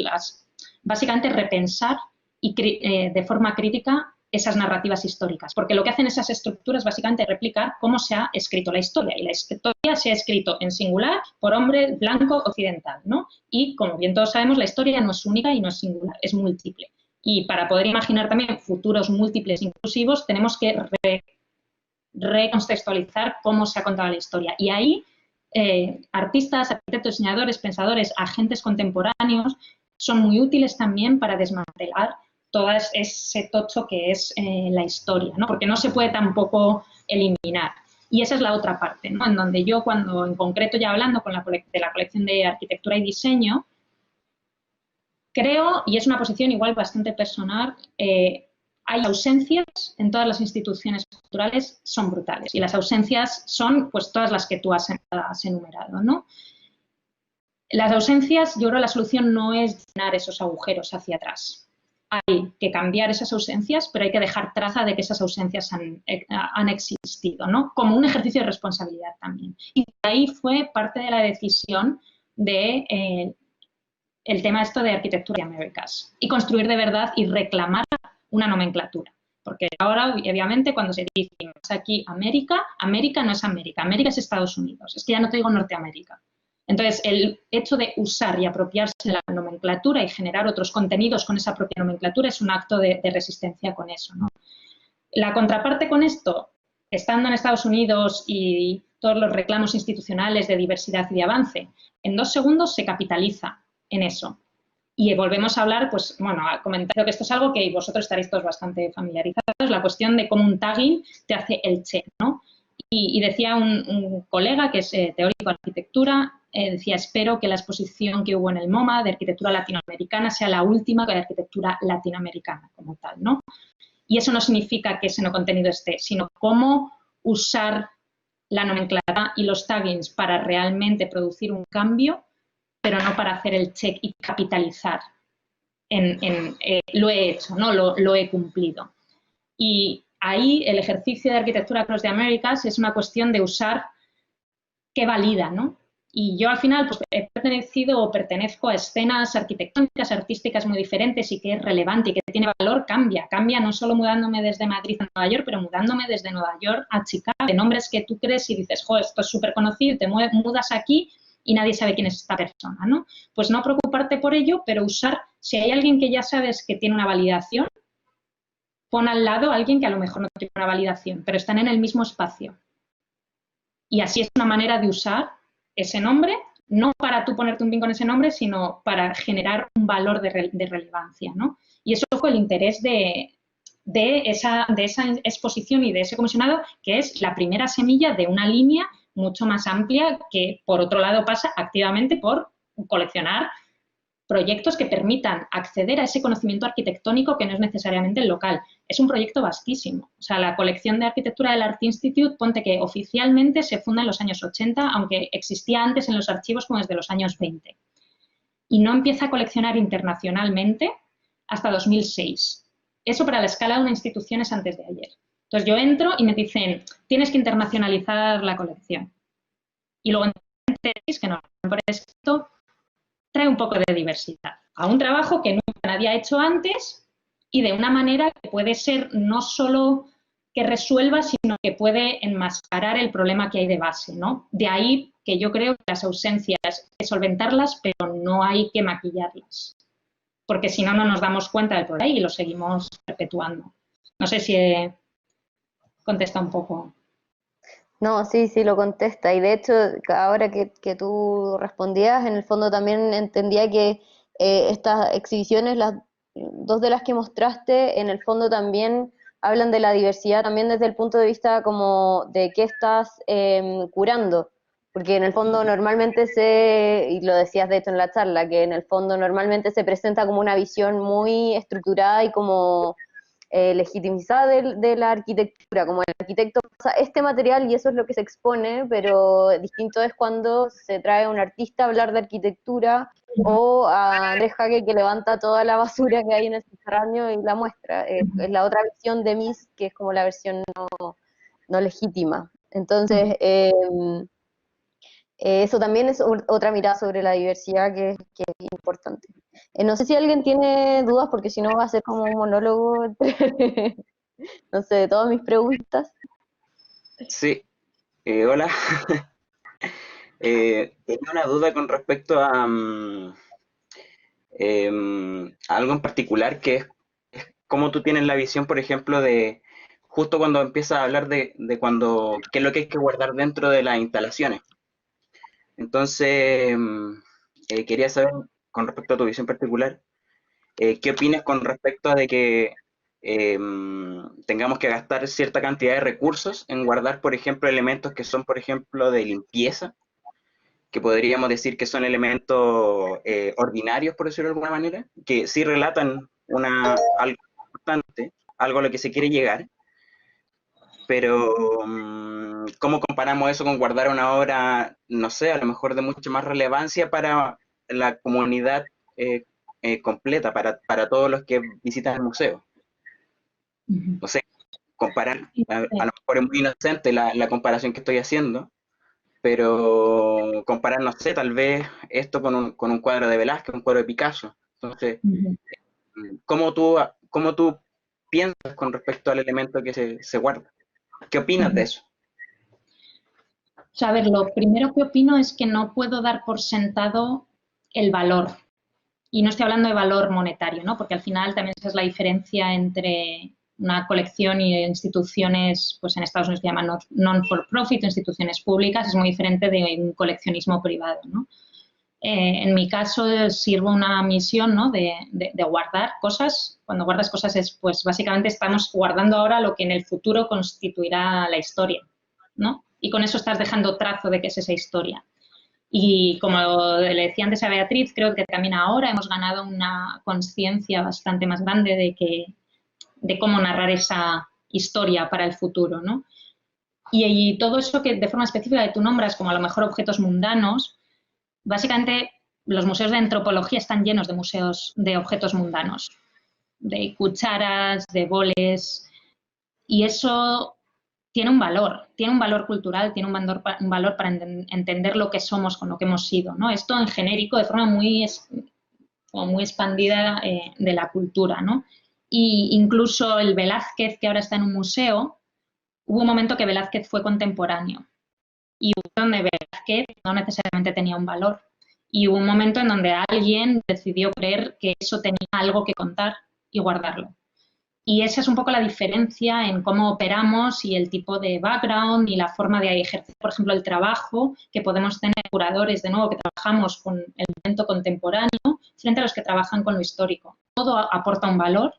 Básicamente repensar y de forma crítica esas narrativas históricas, porque lo que hacen esas estructuras básicamente es replicar cómo se ha escrito la historia, y la historia se ha escrito en singular por hombre blanco occidental, ¿no? Y como bien todos sabemos, la historia no es única y no es singular, es múltiple. Y para poder imaginar también futuros múltiples inclusivos, tenemos que recontextualizar cómo se ha contado la historia. Y ahí, artistas, arquitectos, diseñadores, pensadores, agentes contemporáneos, son muy útiles también para desmantelar todo ese tocho que es la historia, ¿no? Porque no se puede tampoco eliminar. Y esa es la otra parte, ¿no? En donde yo, cuando en concreto ya hablando de la colección de arquitectura y diseño, creo, y es una posición igual bastante personal, hay ausencias en todas las instituciones culturales, son brutales. Y las ausencias son pues todas las que tú has enumerado, ¿no? Las ausencias, yo creo que la solución no es llenar esos agujeros hacia atrás. Hay que cambiar esas ausencias, pero hay que dejar traza de que esas ausencias han existido, ¿no? Como un ejercicio de responsabilidad también. Y ahí fue parte de la decisión de el tema esto de arquitectura de Américas y construir de verdad y reclamar una nomenclatura. Porque ahora, obviamente, cuando se dice aquí América, América no es América, América es Estados Unidos. Es que ya no te digo Norteamérica. Entonces, el hecho de usar y apropiarse de la nomenclatura y generar otros contenidos con esa propia nomenclatura es un acto de resistencia con eso, ¿no? La contraparte con esto, estando en Estados Unidos y todos los reclamos institucionales de diversidad y de avance, en 2 segundos se capitaliza en eso. Y volvemos a hablar, pues, bueno, a comentar que esto es algo que vosotros estaréis todos bastante familiarizados, la cuestión de cómo un tagging te hace el check, ¿no? Y decía un colega que es teórico de arquitectura, decía, espero que la exposición que hubo en el MoMA de arquitectura latinoamericana sea la última de arquitectura latinoamericana como tal, ¿no? Y eso no significa que ese no contenido esté, sino cómo usar la nomenclatura y los taggings para realmente producir un cambio, pero no para hacer el check y capitalizar lo he hecho, ¿no? Lo he cumplido. Y ahí el ejercicio de Arquitectura Across the Americas es una cuestión de usar qué valida, ¿no? Y yo al final pues, he pertenecido o pertenezco a escenas arquitectónicas, artísticas muy diferentes y que es relevante y que tiene valor, cambia no solo mudándome desde Madrid a Nueva York, pero mudándome desde Nueva York a Chicago, de nombres que tú crees y dices, jo, esto es súper conocido, te mudas aquí y nadie sabe quién es esta persona, ¿no? Pues no preocuparte por ello, pero usar, si hay alguien que ya sabes que tiene una validación, pon al lado a alguien que a lo mejor no tiene una validación, pero están en el mismo espacio. Y así es una manera de usar ese nombre, no para tú ponerte un pin con ese nombre, sino para generar un valor de relevancia, ¿no? Y eso fue el interés de esa exposición y de ese comisionado, que es la primera semilla de una línea mucho más amplia que, por otro lado, pasa activamente por coleccionar proyectos que permitan acceder a ese conocimiento arquitectónico que no es necesariamente el local. Es un proyecto vastísimo. O sea, la colección de arquitectura del Art Institute, ponte que oficialmente se funda en los años 80, aunque existía antes en los archivos como desde los años 20. Y no empieza a coleccionar internacionalmente hasta 2006. Eso para la escala de una institución es antes de ayer. Entonces yo entro y me dicen, tienes que internacionalizar la colección. Y luego entendéis que no, por esto trae un poco de diversidad a un trabajo que nunca nadie ha hecho antes y de una manera que puede ser no solo que resuelva, sino que puede enmascarar el problema que hay de base, ¿no? De ahí que yo creo que las ausencias hay que solventarlas, pero no hay que maquillarlas, porque si no, no nos damos cuenta del problema y lo seguimos perpetuando. No sé si he contestado un poco. No, sí, sí lo contesta. Y de hecho, ahora que tú respondías, en el fondo también entendía que estas exhibiciones, las dos de las que mostraste, en el fondo también hablan de la diversidad, también desde el punto de vista como de qué estás curando. Porque en el fondo normalmente y lo decías de hecho en la charla, que en el fondo normalmente se presenta como una visión muy estructurada y como legitimizada de la arquitectura, como el arquitecto pasa este material y eso es lo que se expone, pero distinto es cuando se trae a un artista a hablar de arquitectura o a Andrés Jaque que levanta toda la basura que hay en el subterráneo y la muestra. Es la otra versión de Mies, que es como la versión no legítima. Entonces, eso también es otra mirada sobre la diversidad que es importante. No sé si alguien tiene dudas, porque si no va a ser como un monólogo entre, no sé, de todas mis preguntas. Sí, hola. Tenía una duda con respecto a algo en particular, que es cómo tú tienes la visión, por ejemplo, de justo cuando empiezas a hablar de qué es lo que hay que guardar dentro de las instalaciones. Entonces, quería saber, con respecto a tu visión particular, ¿qué opinas con respecto a de que tengamos que gastar cierta cantidad de recursos en guardar, por ejemplo, elementos que son, por ejemplo, de limpieza, que podríamos decir que son elementos ordinarios, por decirlo de alguna manera, que sí relatan algo importante, algo a lo que se quiere llegar, pero ¿cómo comparamos eso con guardar una obra, no sé, a lo mejor de mucha más relevancia para la comunidad completa, para todos los que visitan el museo? No sé, comparar, a lo mejor es muy inocente la comparación que estoy haciendo, pero comparar, no sé, tal vez esto con un cuadro de Velázquez, un cuadro de Picasso. Entonces, ¿cómo tú piensas con respecto al elemento que se guarda? ¿Qué opinas de eso? O sea, a ver, lo primero que opino es que no puedo dar por sentado el valor. Y no estoy hablando de valor monetario, ¿no? Porque al final también esa es la diferencia entre una colección y instituciones, pues en Estados Unidos se llaman non-for-profit, instituciones públicas, es muy diferente de un coleccionismo privado, ¿no? En mi caso sirvo una misión, ¿no? de guardar cosas. Cuando guardas cosas es, pues básicamente estamos guardando ahora lo que en el futuro constituirá la historia, ¿no? Y con eso estás dejando trazo de qué es esa historia. Y como le decía antes a Beatriz, creo que también ahora hemos ganado una conciencia bastante más grande de cómo narrar esa historia para el futuro, ¿no? Y todo eso que de forma específica que tú nombras, como a lo mejor objetos mundanos, básicamente los museos de antropología están llenos de museos de objetos mundanos, de cucharas, de boles, Y eso tiene un valor cultural, tiene un valor para entender lo que somos con lo que hemos sido, ¿no? Esto en genérico, de forma muy expandida de la cultura, ¿no? Y incluso el Velázquez, que ahora está en un museo, hubo un momento que Velázquez fue contemporáneo y hubo donde Velázquez no necesariamente tenía un valor. Y hubo un momento en donde alguien decidió creer que eso tenía algo que contar y guardarlo. Y esa es un poco la diferencia en cómo operamos y el tipo de background y la forma de ejercer, por ejemplo, el trabajo que podemos tener curadores, de nuevo, que trabajamos con el momento contemporáneo frente a los que trabajan con lo histórico. Todo aporta un valor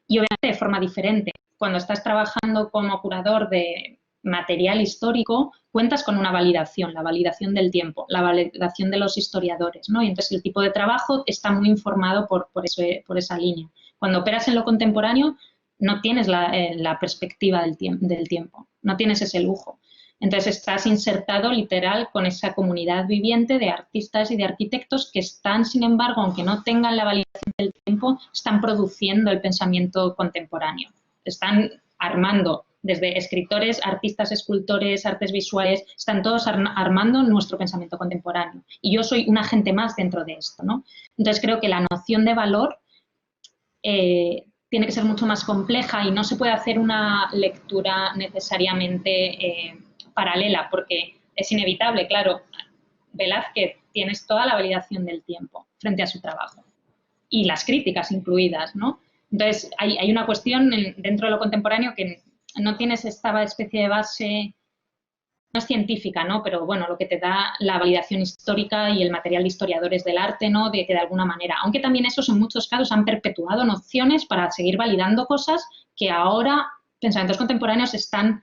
y obviamente de forma diferente. Cuando estás trabajando como curador de material histórico, cuentas con una validación, la validación del tiempo, la validación de los historiadores, ¿no? Y entonces el tipo de trabajo está muy informado por esa línea. Cuando operas en lo contemporáneo, no tienes la perspectiva del tiempo, no tienes ese lujo. Entonces estás insertado literal con esa comunidad viviente de artistas y de arquitectos que están, sin embargo, aunque no tengan la validación del tiempo, están produciendo el pensamiento contemporáneo. Están armando, desde escritores, artistas, escultores, artes visuales, están todos armando nuestro pensamiento contemporáneo. Y yo soy un agente más dentro de esto, ¿no? Entonces creo que la noción de valor tiene que ser mucho más compleja y no se puede hacer una lectura necesariamente paralela, porque es inevitable, claro. Velázquez, tienes toda la validación del tiempo frente a su trabajo y las críticas incluidas, ¿no? Entonces, hay una cuestión dentro de lo contemporáneo que no tienes esta especie de base, no es científica, ¿no? Pero bueno, lo que te da la validación histórica y el material de historiadores del arte, ¿no? De que de alguna manera, aunque también esos en muchos casos han perpetuado nociones para seguir validando cosas que ahora pensamientos contemporáneos están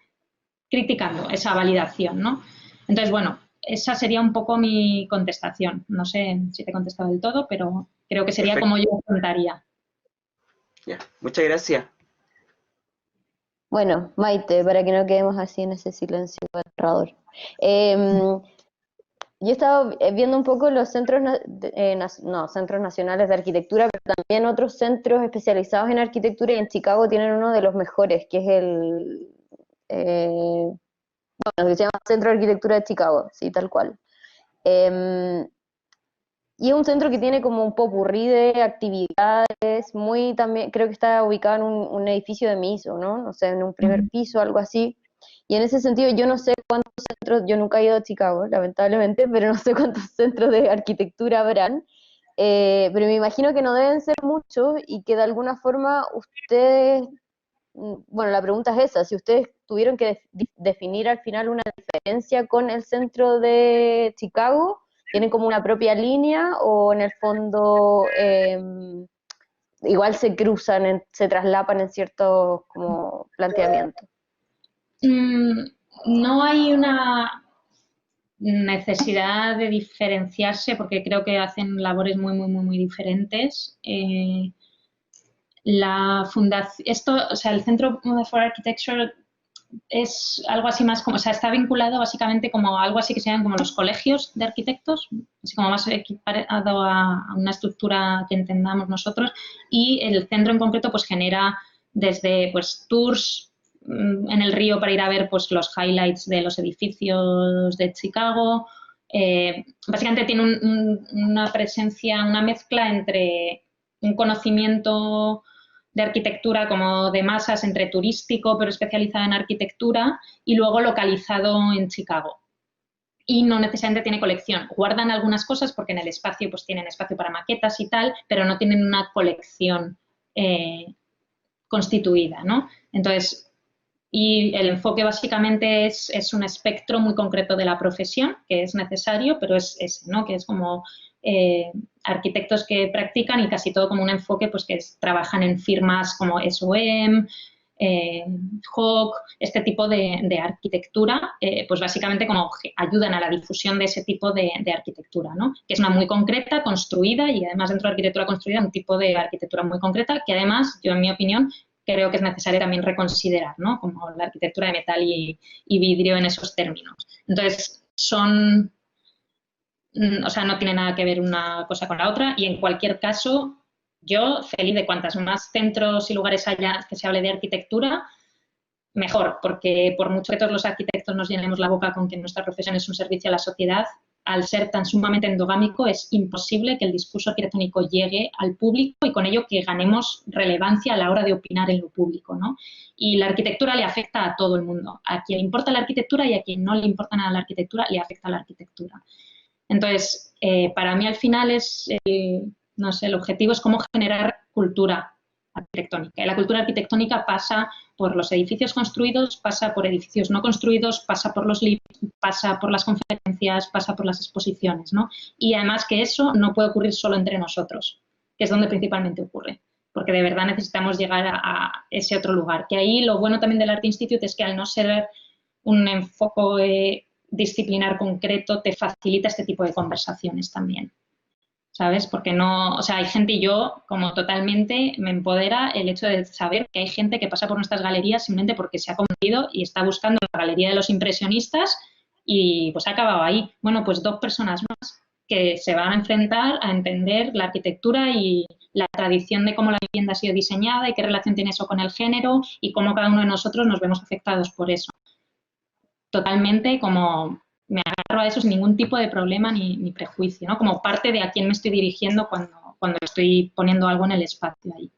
criticando esa validación, ¿no? Entonces, bueno, esa sería un poco mi contestación. No sé si te he contestado del todo, pero creo que sería Perfecto. como yo contaría. Ya. Muchas gracias. Bueno, Maite, para que no quedemos así en ese silencio aterrador. Yo he estado viendo un poco los centros, centros nacionales de arquitectura, pero también otros centros especializados en arquitectura, y en Chicago tienen uno de los mejores, que es que se llama Centro de Arquitectura de Chicago, sí, tal cual. Y es un centro que tiene como un popurrí de actividades, también, creo que está ubicado en un edificio de MISO, ¿no? No sé, en un primer piso, algo así. Y en ese sentido, yo no sé cuántos centros, yo nunca he ido a Chicago, lamentablemente, pero no sé cuántos centros de arquitectura habrán. Pero me imagino que no deben ser muchos y que de alguna forma ustedes, bueno, la pregunta es esa, si ustedes tuvieron que definir al final una diferencia con el centro de Chicago, ¿tienen como una propia línea o en el fondo igual se cruzan, se traslapan en ciertos como planteamientos? No hay una necesidad de diferenciarse porque creo que hacen labores muy diferentes. La fundación, o sea, el Centro for Architecture es algo así más como, o sea, está vinculado básicamente como algo así que se llaman como los colegios de arquitectos, así como más equiparado a una estructura que entendamos nosotros, y el centro en concreto pues genera desde pues tours en el río para ir a ver pues los highlights de los edificios de Chicago. Básicamente tiene una presencia, una mezcla entre un conocimiento de arquitectura como de masas, entre turístico pero especializado en arquitectura, y luego localizado en Chicago. Y no necesariamente tiene colección. Guardan algunas cosas porque en el espacio pues tienen espacio para maquetas y tal, pero no tienen una colección constituida, ¿no? Entonces, y el enfoque básicamente es un espectro muy concreto de la profesión, que es necesario, pero es ese, ¿no? Que es como arquitectos que practican y casi todo como un enfoque pues que trabajan en firmas como SOM, Hawk, este tipo de arquitectura, pues básicamente como ayudan a la difusión de ese tipo de arquitectura, ¿no? Que es una muy concreta, construida, y además dentro de arquitectura construida un tipo de arquitectura muy concreta que además, yo en mi opinión, creo que es necesario también reconsiderar, ¿no? Como la arquitectura de metal y vidrio en esos términos. Entonces, o sea, no tiene nada que ver una cosa con la otra, y en cualquier caso, yo feliz de cuantas más centros y lugares haya que se hable de arquitectura, mejor, porque por mucho que todos los arquitectos nos llenemos la boca con que nuestra profesión es un servicio a la sociedad, al ser tan sumamente endogámico es imposible que el discurso arquitectónico llegue al público y con ello que ganemos relevancia a la hora de opinar en lo público, ¿no? Y la arquitectura le afecta a todo el mundo. A quien le importa la arquitectura y a quien no le importa nada la arquitectura, le afecta a la arquitectura. Entonces, para mí al final no sé, el objetivo es cómo generar cultura arquitectónica. Y la cultura arquitectónica pasa por los edificios construidos, pasa por edificios no construidos, pasa por los libros, pasa por las conferencias, pasa por las exposiciones, ¿no? Y además que eso no puede ocurrir solo entre nosotros, que es donde principalmente ocurre, porque de verdad necesitamos llegar a ese otro lugar. Que ahí lo bueno también del Art Institute es que al no ser un enfoque disciplinar concreto, te facilita este tipo de conversaciones también. ¿Sabes? Porque no, o sea, hay gente y yo, como totalmente, me empodera el hecho de saber que hay gente que pasa por nuestras galerías simplemente porque se ha convertido y está buscando la galería de los impresionistas y pues ha acabado ahí. Bueno, pues 2 personas más que se van a enfrentar a entender la arquitectura y la tradición de cómo la vivienda ha sido diseñada y qué relación tiene eso con el género y cómo cada uno de nosotros nos vemos afectados por eso. Totalmente como me agarro a eso sin ningún tipo de problema ni prejuicio, ¿no? Como parte de a quién me estoy dirigiendo cuando estoy poniendo algo en el espacio ahí.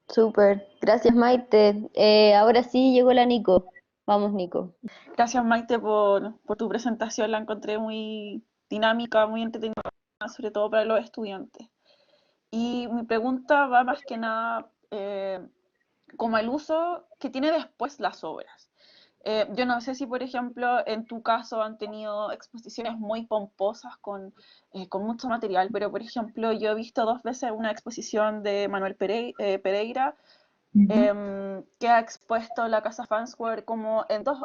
Súper, gracias Maite. Ahora sí llegó la Nico. Vamos, Nico. Gracias, Maite, por tu presentación. La encontré muy dinámica, muy entretenida, sobre todo para los estudiantes. Y mi pregunta va más que nada como el uso que tiene después las obras. Yo no sé si, por ejemplo, en tu caso han tenido exposiciones muy pomposas con mucho material, pero, por ejemplo, yo he visto 2 veces una exposición de Manuel Pereira, que ha expuesto la Casa Farnsworth como en dos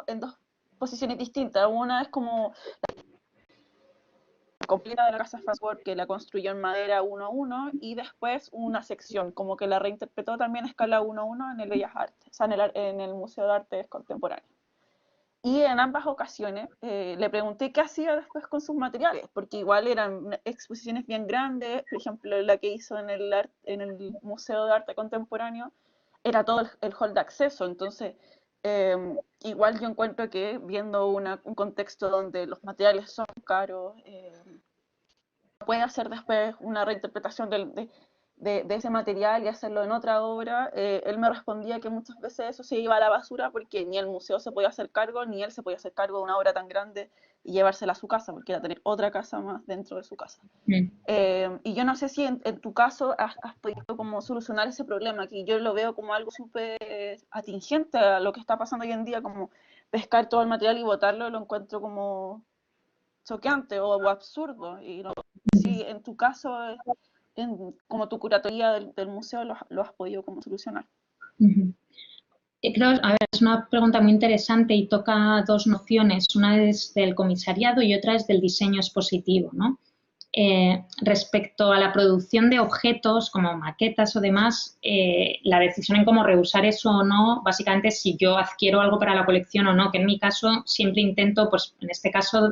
posiciones distintas. Una es como la completa de la Casa Farnsworth, que la construyó en madera 1:1, y después una sección, como que la reinterpretó también a escala 1:1 en el Bellas Artes, o sea, en el Museo de Artes Contemporáneas. Y en ambas ocasiones le pregunté qué hacía después con sus materiales, porque igual eran exposiciones bien grandes. Por ejemplo, la que hizo en el Museo de Arte Contemporáneo era todo el hall de acceso. Entonces, igual yo encuentro que viendo un contexto donde los materiales son caros, puede hacer después una reinterpretación de ese material y hacerlo en otra obra. Él me respondía que muchas veces eso se iba a la basura porque ni el museo se podía hacer cargo, ni él se podía hacer cargo de una obra tan grande y llevársela a su casa, porque era tener otra casa más dentro de su casa. Y yo no sé si en tu caso has podido como solucionar ese problema, que yo lo veo como algo súper atingente a lo que está pasando hoy en día, como pescar todo el material y botarlo, lo encuentro como choqueante o absurdo. Y no sé si en tu caso, como tu curatoría del museo, lo has podido como solucionar. Creo, a ver, es una pregunta muy interesante y toca 2 nociones. Una es del comisariado y otra es del diseño expositivo, ¿no? Respecto a la producción de objetos como maquetas o demás, la decisión en cómo reusar eso o no, básicamente si yo adquiero algo para la colección o no, que en mi caso siempre intento, pues en este caso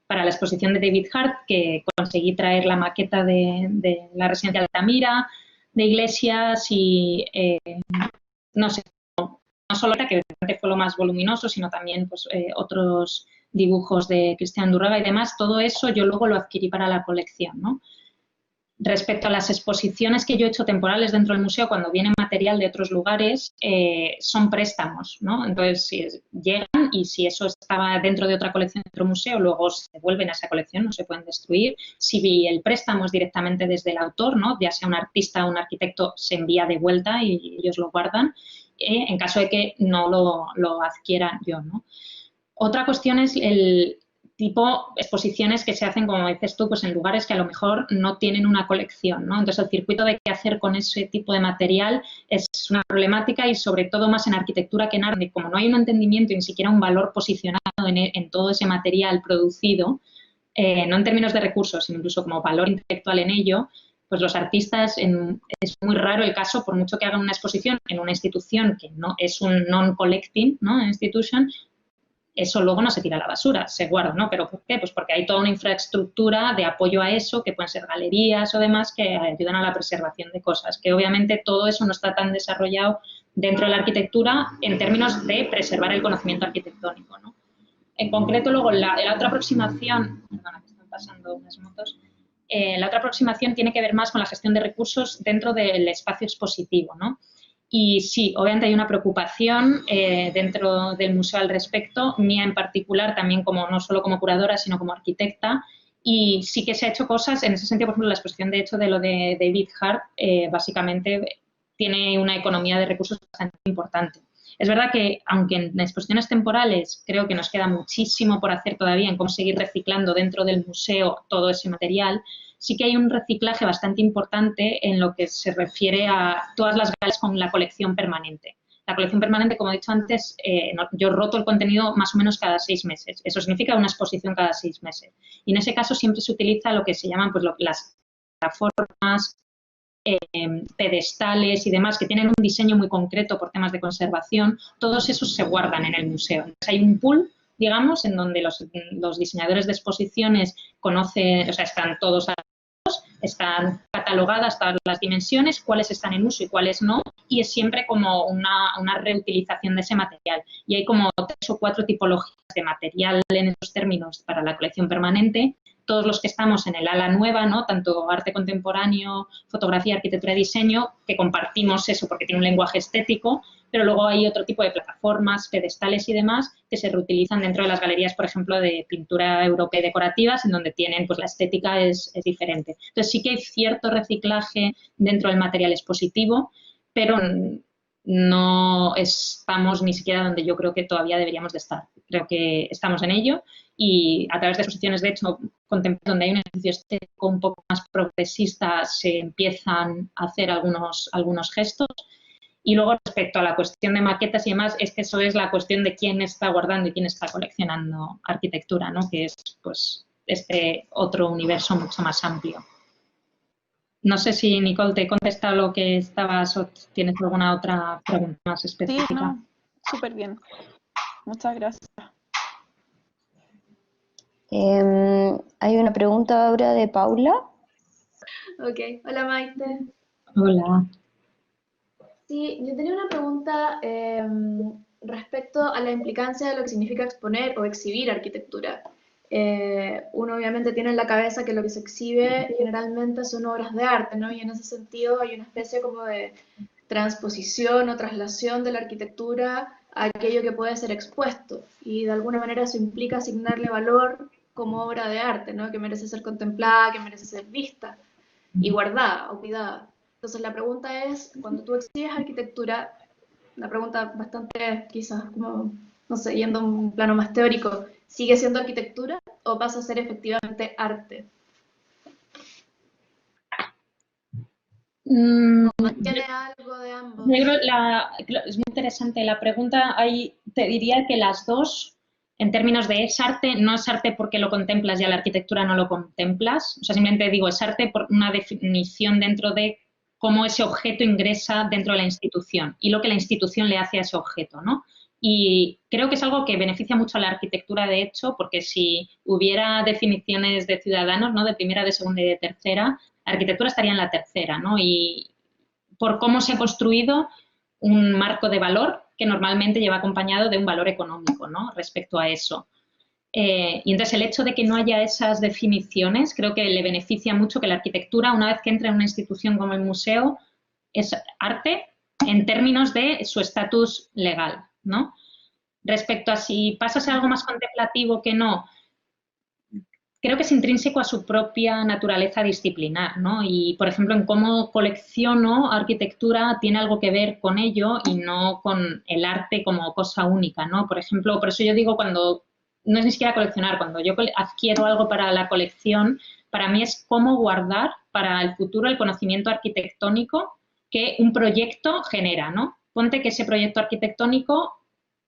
para la exposición de David Hart, que conseguí traer la maqueta de la residencia de Altamira, de Iglesias y no sé, no solo la que fue lo más voluminoso, sino también pues, otros dibujos de Cristian Durruega y demás, todo eso yo luego lo adquirí para la colección, ¿no? Respecto a las exposiciones que yo he hecho temporales dentro del museo, cuando viene material de otros lugares, son préstamos, ¿no? Entonces, si llegan y si eso estaba dentro de otra colección de otro museo, luego se devuelven a esa colección, no se pueden destruir. Si el préstamo es directamente desde el autor, ¿no? Ya sea un artista o un arquitecto, se envía de vuelta y ellos lo guardan, en caso de que no lo adquiera yo, ¿no? Otra cuestión es el tipo exposiciones que se hacen, como dices tú, pues en lugares que a lo mejor no tienen una colección, ¿no? Entonces, el circuito de qué hacer con ese tipo de material es una problemática y sobre todo más en arquitectura que en arte, como no hay un entendimiento y ni siquiera un valor posicionado en todo ese material producido, no en términos de recursos, sino incluso como valor intelectual en ello, pues los artistas, es muy raro el caso, por mucho que hagan una exposición en una institución que no es un non-collecting, ¿no? Institution, eso luego no se tira a la basura, se guarda, ¿no? ¿Pero por qué? Pues porque hay toda una infraestructura de apoyo a eso, que pueden ser galerías o demás, que ayudan a la preservación de cosas, que obviamente todo eso no está tan desarrollado dentro de la arquitectura en términos de preservar el conocimiento arquitectónico, ¿no? En concreto, luego, la otra aproximación, perdona, que están pasando unas motos, la otra aproximación tiene que ver más con la gestión de recursos dentro del espacio expositivo, ¿no? Y sí, obviamente hay una preocupación dentro del museo al respecto, mía en particular, también como no solo como curadora, sino como arquitecta, y sí que se ha hecho cosas, en ese sentido, por ejemplo, la exposición de hecho de lo de David Hart, básicamente tiene una economía de recursos bastante importante. Es verdad que, aunque en exposiciones temporales creo que nos queda muchísimo por hacer todavía en cómo seguir reciclando dentro del museo todo ese material, sí que hay un reciclaje bastante importante en lo que se refiere a todas las galerías con la colección permanente. La colección permanente, como he dicho antes, yo roto el contenido más o menos cada 6 meses. Eso significa una exposición cada 6 meses. Y en ese caso siempre se utiliza lo que se llaman pues, las plataformas, pedestales y demás que tienen un diseño muy concreto por temas de conservación. Todos esos se guardan en el museo. Entonces, hay un pool, digamos, en donde los diseñadores de exposiciones conocen, o sea, están todos están catalogadas todas las dimensiones, cuáles están en uso y cuáles no, y es siempre como una reutilización de ese material. Y hay como 3 o 4 tipologías de material en esos términos para la colección permanente. Todos los que estamos en el ala nueva, ¿no? Tanto arte contemporáneo, fotografía, arquitectura y diseño, que compartimos eso porque tiene un lenguaje estético, pero luego hay otro tipo de plataformas, pedestales y demás que se reutilizan dentro de las galerías, por ejemplo, de pintura europea y decorativas, en donde tienen, pues la estética es diferente. Entonces sí que hay cierto reciclaje dentro del material expositivo, pero no estamos ni siquiera donde yo creo que todavía deberíamos de estar. Creo que estamos en ello y a través de exposiciones, de hecho, donde hay un ejercicio estético un poco más progresista, se empiezan a hacer algunos gestos. Y luego, respecto a la cuestión de maquetas y demás, es que eso es la cuestión de quién está guardando y quién está coleccionando arquitectura, ¿no? Que es, pues, este otro universo mucho más amplio. No sé si, Nicole, te he contestado lo que estabas o tienes alguna otra pregunta más específica. Sí, no, súper bien. Muchas gracias. Hay una pregunta ahora de Paula. Ok, hola Maite. Hola. Sí, yo tenía una pregunta respecto a la implicancia de lo que significa exponer o exhibir arquitectura. Uno obviamente tiene en la cabeza que lo que se exhibe generalmente son obras de arte, ¿no? Y en ese sentido hay una especie como de transposición o traslación de la arquitectura a aquello que puede ser expuesto. Y de alguna manera eso implica asignarle valor como obra de arte, ¿no? Que merece ser contemplada, que merece ser vista y guardada o cuidada. Entonces la pregunta es, cuando tú exhibes arquitectura, una pregunta bastante quizás como, no sé, yendo a un plano más teórico, ¿sigue siendo arquitectura o pasa a ser efectivamente arte? ¿Tiene algo de ambos? Es muy interesante la pregunta. Ahí te diría que las dos, en términos de es arte, no es arte porque lo contemplas y a la arquitectura no lo contemplas. O sea, simplemente digo, es arte por una definición dentro de cómo ese objeto ingresa dentro de la institución y lo que la institución le hace a ese objeto, ¿no? Y creo que es algo que beneficia mucho a la arquitectura, de hecho, porque si hubiera definiciones de ciudadanos, ¿no? De primera, de segunda y de tercera, la arquitectura estaría en la tercera, ¿no? Y por cómo se ha construido un marco de valor que normalmente lleva acompañado de un valor económico, ¿no? Respecto a eso. Y entonces el hecho de que no haya esas definiciones creo que le beneficia mucho que la arquitectura, una vez que entra en una institución como el museo, es arte en términos de su estatus legal, ¿no? Respecto a si pasa a ser algo más contemplativo que no, creo que es intrínseco a su propia naturaleza disciplinar, ¿no? Y, por ejemplo, en cómo colecciono arquitectura tiene algo que ver con ello y no con el arte como cosa única, ¿no? Por ejemplo, por eso yo digo cuando no es ni siquiera coleccionar, cuando yo adquiero algo para la colección, para mí es cómo guardar para el futuro el conocimiento arquitectónico que un proyecto genera, ¿no? Ponte que ese proyecto arquitectónico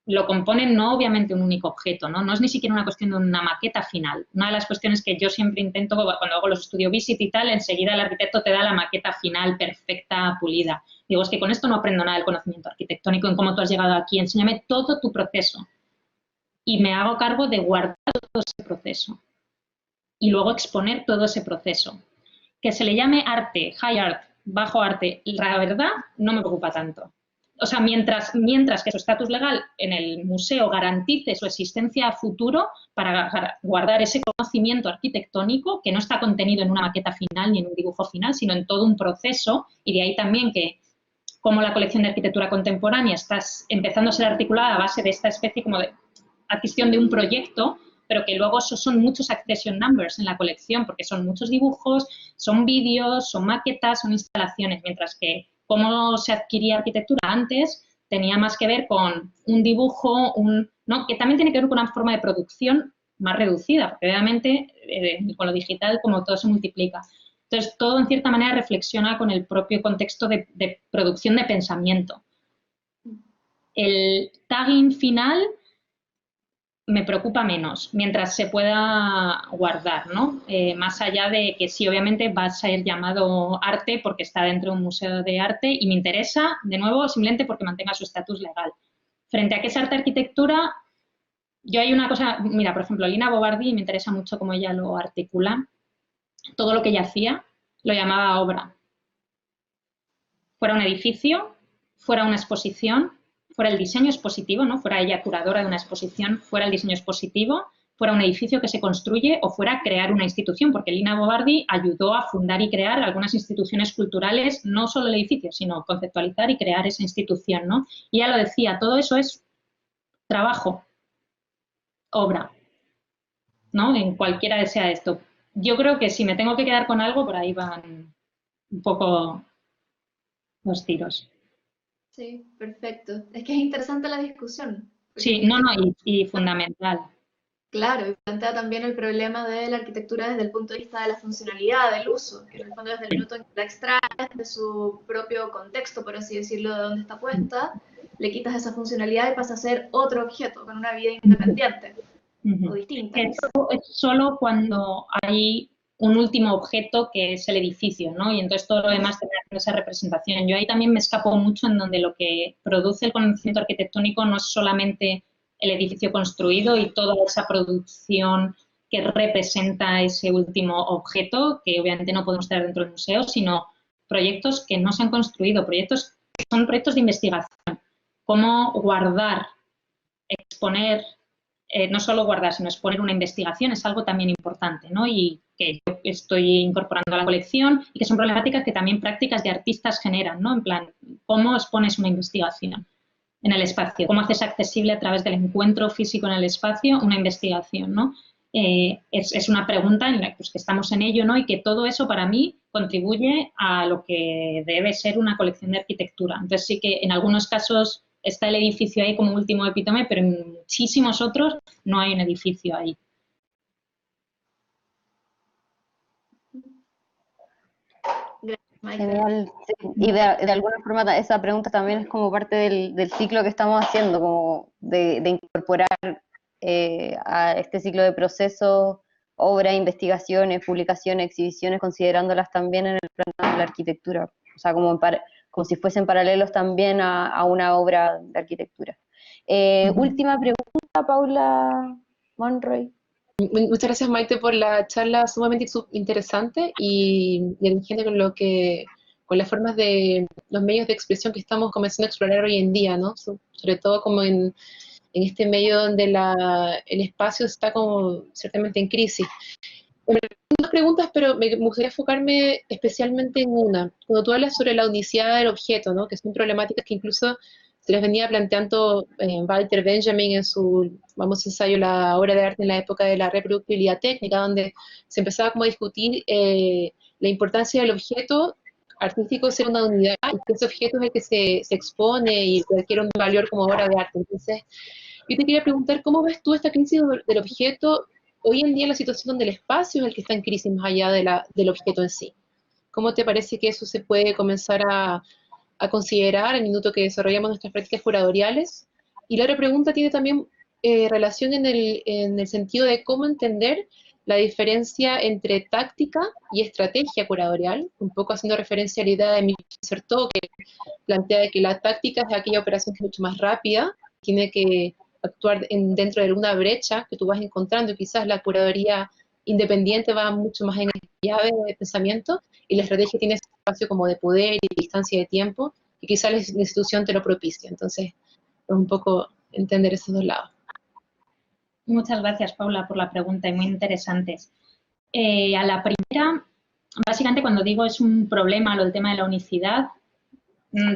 lo componen no obviamente un único objeto, ¿no? No es ni siquiera una cuestión de una maqueta final. Una de las cuestiones que yo siempre intento cuando hago los estudio visit y tal, enseguida el arquitecto te da la maqueta final perfecta, pulida. Digo, es que con esto no aprendo nada del conocimiento arquitectónico, en cómo tú has llegado aquí, enséñame todo tu proceso. Y me hago cargo de guardar todo ese proceso y luego exponer todo ese proceso. Que se le llame arte, high art, bajo arte, la verdad no me preocupa tanto. o sea, mientras que su estatus legal en el museo garantice su existencia a futuro para guardar ese conocimiento arquitectónico que no está contenido en una maqueta final ni en un dibujo final, sino en todo un proceso, y de ahí también que como la colección de arquitectura contemporánea está empezando a ser articulada a base de esta especie como de adquisición de un proyecto, pero que luego son muchos accession numbers en la colección, porque son muchos dibujos, son vídeos, son maquetas, son instalaciones, mientras que cómo se adquiría arquitectura antes tenía más que ver con un dibujo, ¿no? Que también tiene que ver con una forma de producción más reducida, porque obviamente con lo digital como todo se multiplica. Entonces, todo en cierta manera reflexiona con el propio contexto de producción de pensamiento. El tagging final me preocupa menos, mientras se pueda guardar, ¿no? Más allá de que sí, obviamente va a ser llamado arte porque está dentro de un museo de arte y me interesa, de nuevo, simplemente porque mantenga su estatus legal. Frente a qué es arte arquitectura, yo hay una cosa, mira, por ejemplo, Lina Bo Bardi, me interesa mucho cómo ella lo articula, todo lo que ella hacía lo llamaba obra. Fuera un edificio, fuera una exposición, fuera el diseño expositivo, ¿no? Fuera ella curadora de una exposición, fuera el diseño expositivo, fuera un edificio que se construye o fuera crear una institución, porque Lina Bo Bardi ayudó a fundar y crear algunas instituciones culturales, no solo el edificio, sino conceptualizar y crear esa institución, ¿no? Y ella lo decía, todo eso es trabajo, obra, ¿no? En cualquiera que sea esto. Yo creo que si me tengo que quedar con algo, por ahí van un poco los tiros. Sí, perfecto. Es que es interesante la discusión. Sí, Porque, no, y fundamental. claro, y plantea también el problema de la arquitectura desde el punto de vista de la funcionalidad, del uso, que en el fondo desde el minuto en que la extraes de su propio contexto, por así decirlo, de donde está puesta, le quitas esa funcionalidad y pasa a ser otro objeto con una vida independiente o distinta. Esto es solo cuando hay un último objeto que es el edificio, ¿no? Y entonces todo lo demás tendrá esa representación. Yo ahí también me escapo mucho en donde lo que produce el conocimiento arquitectónico no es solamente el edificio construido y toda esa producción que representa ese último objeto, que obviamente no podemos tener dentro del museo, sino proyectos que no se han construido, proyectos que son proyectos de investigación. Cómo guardar, exponer, no solo guardar, sino exponer una investigación es algo también importante, ¿no? Y que yo estoy incorporando a la colección y que son problemáticas que también prácticas de artistas generan, ¿no? En plan, ¿cómo expones una investigación en el espacio? ¿Cómo haces accesible a través del encuentro físico en el espacio una investigación, ¿no? Es una pregunta en la pues, que estamos en ello, ¿no? Y que todo eso para mí contribuye a lo que debe ser una colección de arquitectura. Entonces sí que en algunos casos está el edificio ahí como último epítome, pero en muchísimos otros no hay un edificio ahí. Genial. Sí. Y de alguna forma esa pregunta también es como parte del ciclo que estamos haciendo, como de incorporar a este ciclo de procesos, obras, investigaciones, publicaciones, exhibiciones, considerándolas también en el plano de la arquitectura, o sea, como si fuesen paralelos también a una obra de arquitectura. Última pregunta, Paula Monroy. Muchas gracias, Maite, por la charla sumamente interesante y inteligente con las formas de los medios de expresión que estamos comenzando a explorar hoy en día, ¿no? Sobre todo como en este medio donde el espacio está como ciertamente en crisis. Bueno, dos preguntas, pero me gustaría enfocarme especialmente en una. Cuando tú hablas sobre la unicidad del objeto, ¿no? Que son problemáticas que incluso se les venía planteando Walter Benjamin en su famoso ensayo La obra de arte en la época de la reproductibilidad técnica, donde se empezaba como a discutir la importancia del objeto artístico ser una unidad y que ese objeto es el que se expone y adquiere un valor como obra de arte. Entonces, yo te quería preguntar, ¿cómo ves tú esta crisis del objeto hoy en día en la situación donde el espacio es el que está en crisis más allá del objeto en sí? ¿Cómo te parece que eso se puede comenzar a considerar el minuto que desarrollamos nuestras prácticas curatoriales? Y la otra pregunta tiene también relación en el sentido de cómo entender la diferencia entre táctica y estrategia curatorial, un poco haciendo referencia a la idea de Michel Certeau, que plantea que la táctica es aquella operación que es mucho más rápida, tiene que actuar dentro de una brecha que tú vas encontrando, quizás la curaduría independiente va mucho más en el llave de pensamiento, y la estrategia tiene ese espacio como de poder y distancia de tiempo que quizá la institución te lo propicie. Entonces, es un poco entender esos dos lados. Muchas gracias, Paula, por la pregunta y muy interesantes. A la primera, básicamente cuando digo es un problema lo del tema de la unicidad,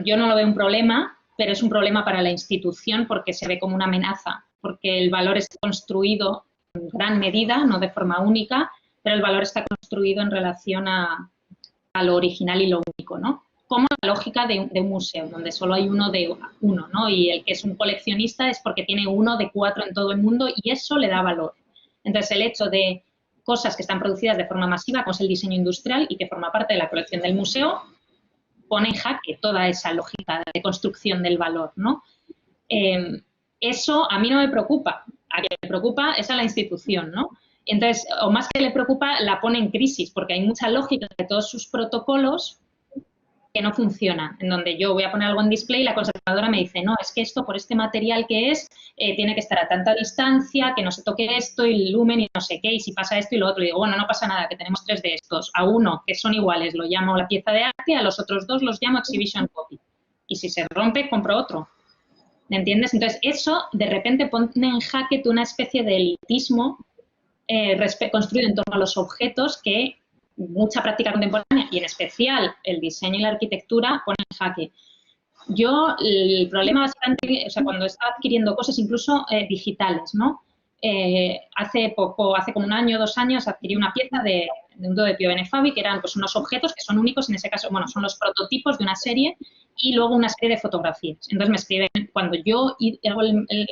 yo no lo veo un problema, pero es un problema para la institución porque se ve como una amenaza, porque el valor está construido en gran medida, no de forma única, pero el valor está construido en relación a lo original y lo único, ¿no? Como la lógica de un museo, donde solo hay uno de uno, ¿no? Y el que es un coleccionista es porque tiene uno de 4 en todo el mundo y eso le da valor. Entonces, el hecho de cosas que están producidas de forma masiva, como es el diseño industrial y que forma parte de la colección del museo, pone en jaque toda esa lógica de construcción del valor, ¿no? Eso a mí no me preocupa. A quien le preocupa es a la institución, ¿no? Entonces, o más que le preocupa, la pone en crisis, porque hay mucha lógica de todos sus protocolos que no funcionan, en donde yo voy a poner algo en display y la conservadora me dice, no, es que esto por este material que es, tiene que estar a tanta distancia, que no se toque esto y el lumen y no sé qué, y si pasa esto y lo otro, y digo, bueno, no pasa nada, que tenemos 3 de estos, a uno que son iguales lo llamo la pieza de arte, a los otros 2 los llamo exhibition copy, y si se rompe, compro otro. ¿Me entiendes? Entonces, eso de repente pone en jaque una especie de elitismo construido en torno a los objetos que mucha práctica contemporánea y en especial el diseño y la arquitectura pone en jaque. Yo, el problema bastante, o sea, cuando estaba adquiriendo cosas incluso digitales, ¿no? Hace como 1 año, 2 años, adquirí una pieza de un do de Pio Benefavi, que eran pues unos objetos que son únicos, en ese caso, bueno, son los prototipos de una serie y luego una serie de fotografías. Entonces me escriben, cuando yo hago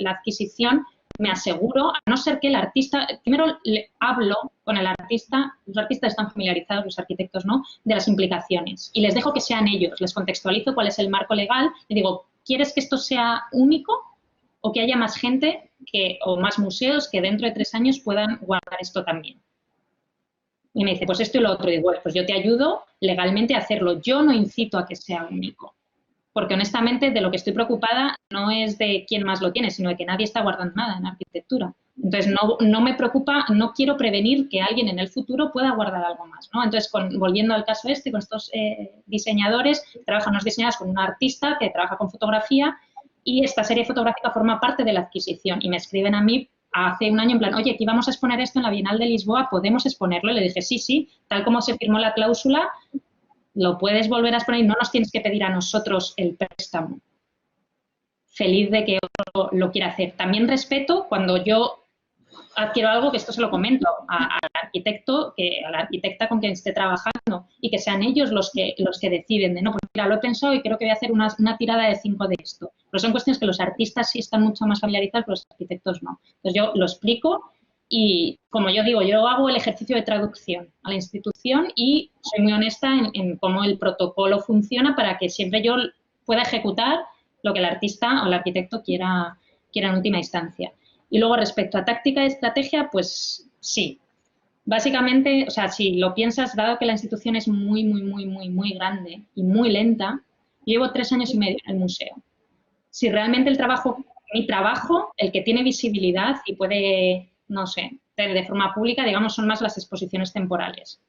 la adquisición, me aseguro, a no ser que el artista, primero le hablo con el artista, los artistas están familiarizados, los arquitectos no, de las implicaciones y les dejo que sean ellos, les contextualizo cuál es el marco legal y digo, ¿quieres que esto sea único o que haya más gente o más museos que dentro de 3 años puedan guardar esto también? Y me dice, pues esto y lo otro, y digo, bueno, pues yo te ayudo legalmente a hacerlo, yo no incito a que sea único. Porque honestamente de lo que estoy preocupada no es de quién más lo tiene, sino de que nadie está guardando nada en arquitectura. Entonces no me preocupa, no quiero prevenir que alguien en el futuro pueda guardar algo más, ¿no? Entonces, volviendo al caso con estos diseñadores, trabajan unos diseñadores con un artista que trabaja con fotografía y esta serie fotográfica forma parte de la adquisición y me escriben a mí hace 1 año en plan, oye, aquí vamos a exponer esto en la Bienal de Lisboa, ¿podemos exponerlo? Y le dije, sí, tal como se firmó la cláusula, lo puedes volver a exponer y no nos tienes que pedir a nosotros el préstamo. Feliz de que otro lo quiera hacer. También respeto cuando yo adquiero algo, que esto se lo comento al arquitecto, a la arquitecta con quien esté trabajando y que sean ellos los que deciden de no, pues mira, lo he pensado y creo que voy a hacer una tirada de 5 de esto. Pero son cuestiones que los artistas sí están mucho más familiarizados, pero los arquitectos no. Entonces yo lo explico. Y como yo digo, yo hago el ejercicio de traducción a la institución y soy muy honesta en cómo el protocolo funciona para que siempre yo pueda ejecutar lo que el artista o el arquitecto quiera en última instancia. Y luego respecto a táctica y estrategia, pues sí. Básicamente, o sea, si lo piensas, dado que la institución es muy, muy, muy, muy, muy grande y muy lenta, llevo 3 años y medio en el museo. Si realmente mi trabajo, el que tiene visibilidad y puede, no sé, de forma pública, digamos, son más las exposiciones temporales.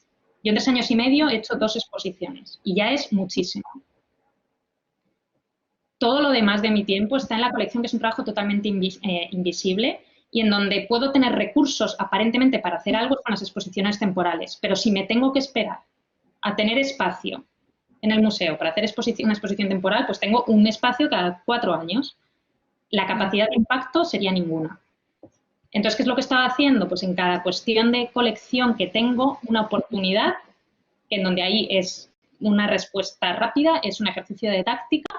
Yo en 3 años y medio he hecho 2 exposiciones y ya es muchísimo. Todo lo demás de mi tiempo está en la colección, que es un trabajo totalmente invisible y en donde puedo tener recursos aparentemente para hacer algo con las exposiciones temporales. Pero si me tengo que esperar a tener espacio en el museo para hacer una exposición temporal, pues tengo un espacio cada 4 años. La capacidad de impacto sería ninguna. Entonces, ¿qué es lo que estaba haciendo? Pues en cada cuestión de colección que tengo, una oportunidad, en donde ahí es una respuesta rápida, es un ejercicio de táctica,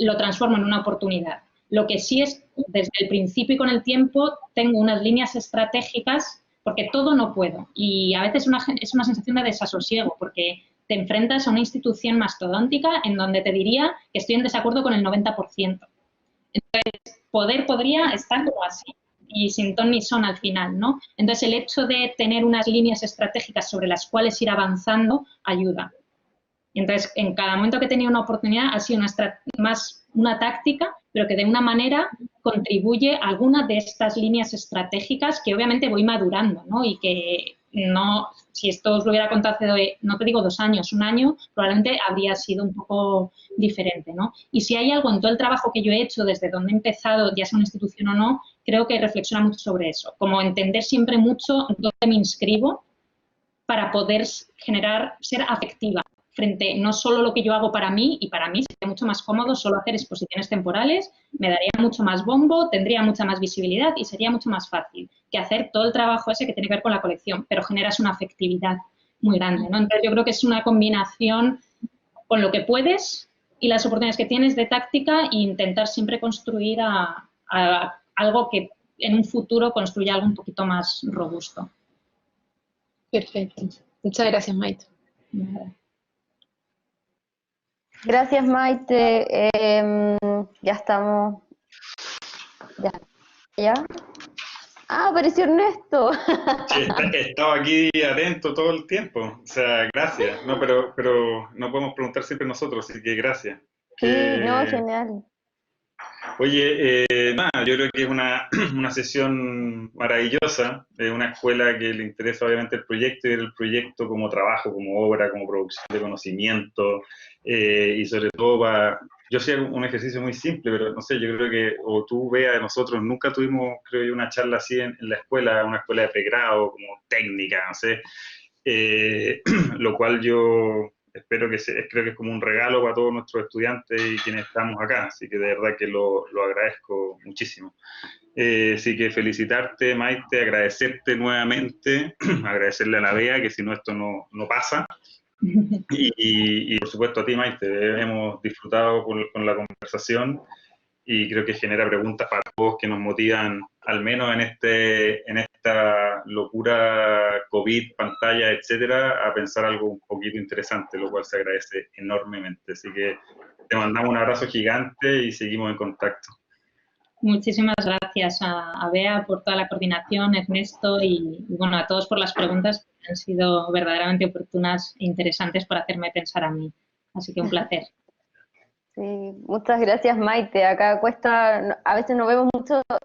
lo transformo en una oportunidad. Lo que sí es, desde el principio y con el tiempo, tengo unas líneas estratégicas, porque todo no puedo. Y a veces es una sensación de desasosiego, porque te enfrentas a una institución mastodóntica en donde te diría que estoy en desacuerdo con el 90%. Entonces, podría estar como así y sin ton ni son al final, ¿no? Entonces, el hecho de tener unas líneas estratégicas sobre las cuales ir avanzando ayuda. Entonces, en cada momento que he tenido una oportunidad ha sido más una táctica, pero que de una manera contribuye a alguna de estas líneas estratégicas que obviamente voy madurando, ¿no? Y que no, si esto os lo hubiera contado hace, no te digo 2 años, 1 año, probablemente habría sido un poco diferente, ¿no? Y si hay algo en todo el trabajo que yo he hecho desde donde he empezado, ya sea una institución o no, creo que reflexiona mucho sobre eso, como entender siempre mucho dónde me inscribo para poder ser afectiva frente no solo lo que yo hago para mí, y para mí sería mucho más cómodo solo hacer exposiciones temporales, me daría mucho más bombo, tendría mucha más visibilidad y sería mucho más fácil que hacer todo el trabajo ese que tiene que ver con la colección, pero generas una afectividad muy grande, ¿no? Entonces yo creo que es una combinación con lo que puedes y las oportunidades que tienes de táctica e intentar siempre construir a algo que en un futuro construya algo un poquito más robusto. Perfecto. Muchas gracias, Maite. Nada. Gracias, Maite. Ya estamos. ¿Ya? Ah, apareció Ernesto. Sí, he estado aquí atento todo el tiempo. O sea, gracias. No, pero no podemos preguntar siempre nosotros, así que gracias. Sí, no, genial. Oye, nada, yo creo que es una sesión maravillosa, de una escuela que le interesa obviamente el proyecto y el proyecto como trabajo, como obra, como producción de conocimiento, y sobre todo yo sé un ejercicio muy simple, pero no sé, yo creo que, o tú veas, nosotros nunca tuvimos, creo yo, una charla así en la escuela, una escuela de pregrado, como técnica, no sé, lo cual yo espero creo que es como un regalo para todos nuestros estudiantes y quienes estamos acá, así que de verdad que lo agradezco muchísimo. Así que felicitarte, Maite, agradecerte nuevamente, agradecerle a la Bea, que si no esto no pasa, y por supuesto a ti, Maite, hemos disfrutado con la conversación y creo que genera preguntas para todos que nos motivan, al menos en esta locura COVID, pantalla, etcétera, a pensar algo un poquito interesante, lo cual se agradece enormemente. Así que te mandamos un abrazo gigante y seguimos en contacto. Muchísimas gracias a Bea por toda la coordinación, Ernesto, y bueno, a todos por las preguntas que han sido verdaderamente oportunas e interesantes para hacerme pensar a mí. Así que un placer. Sí, muchas gracias, Maite. Acá cuesta, a veces no vemos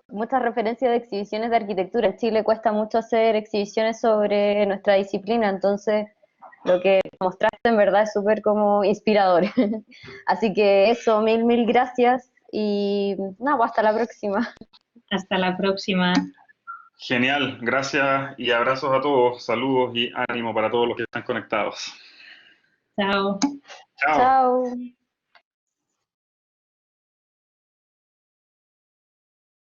muchas referencias de exhibiciones de arquitectura. En Chile cuesta mucho hacer exhibiciones sobre nuestra disciplina, entonces lo que mostraste en verdad es súper como inspirador. Así que eso, mil gracias y nada, pues hasta la próxima. Hasta la próxima. Genial, gracias y abrazos a todos, saludos y ánimo para todos los que están conectados. Chao. Chao. Chao.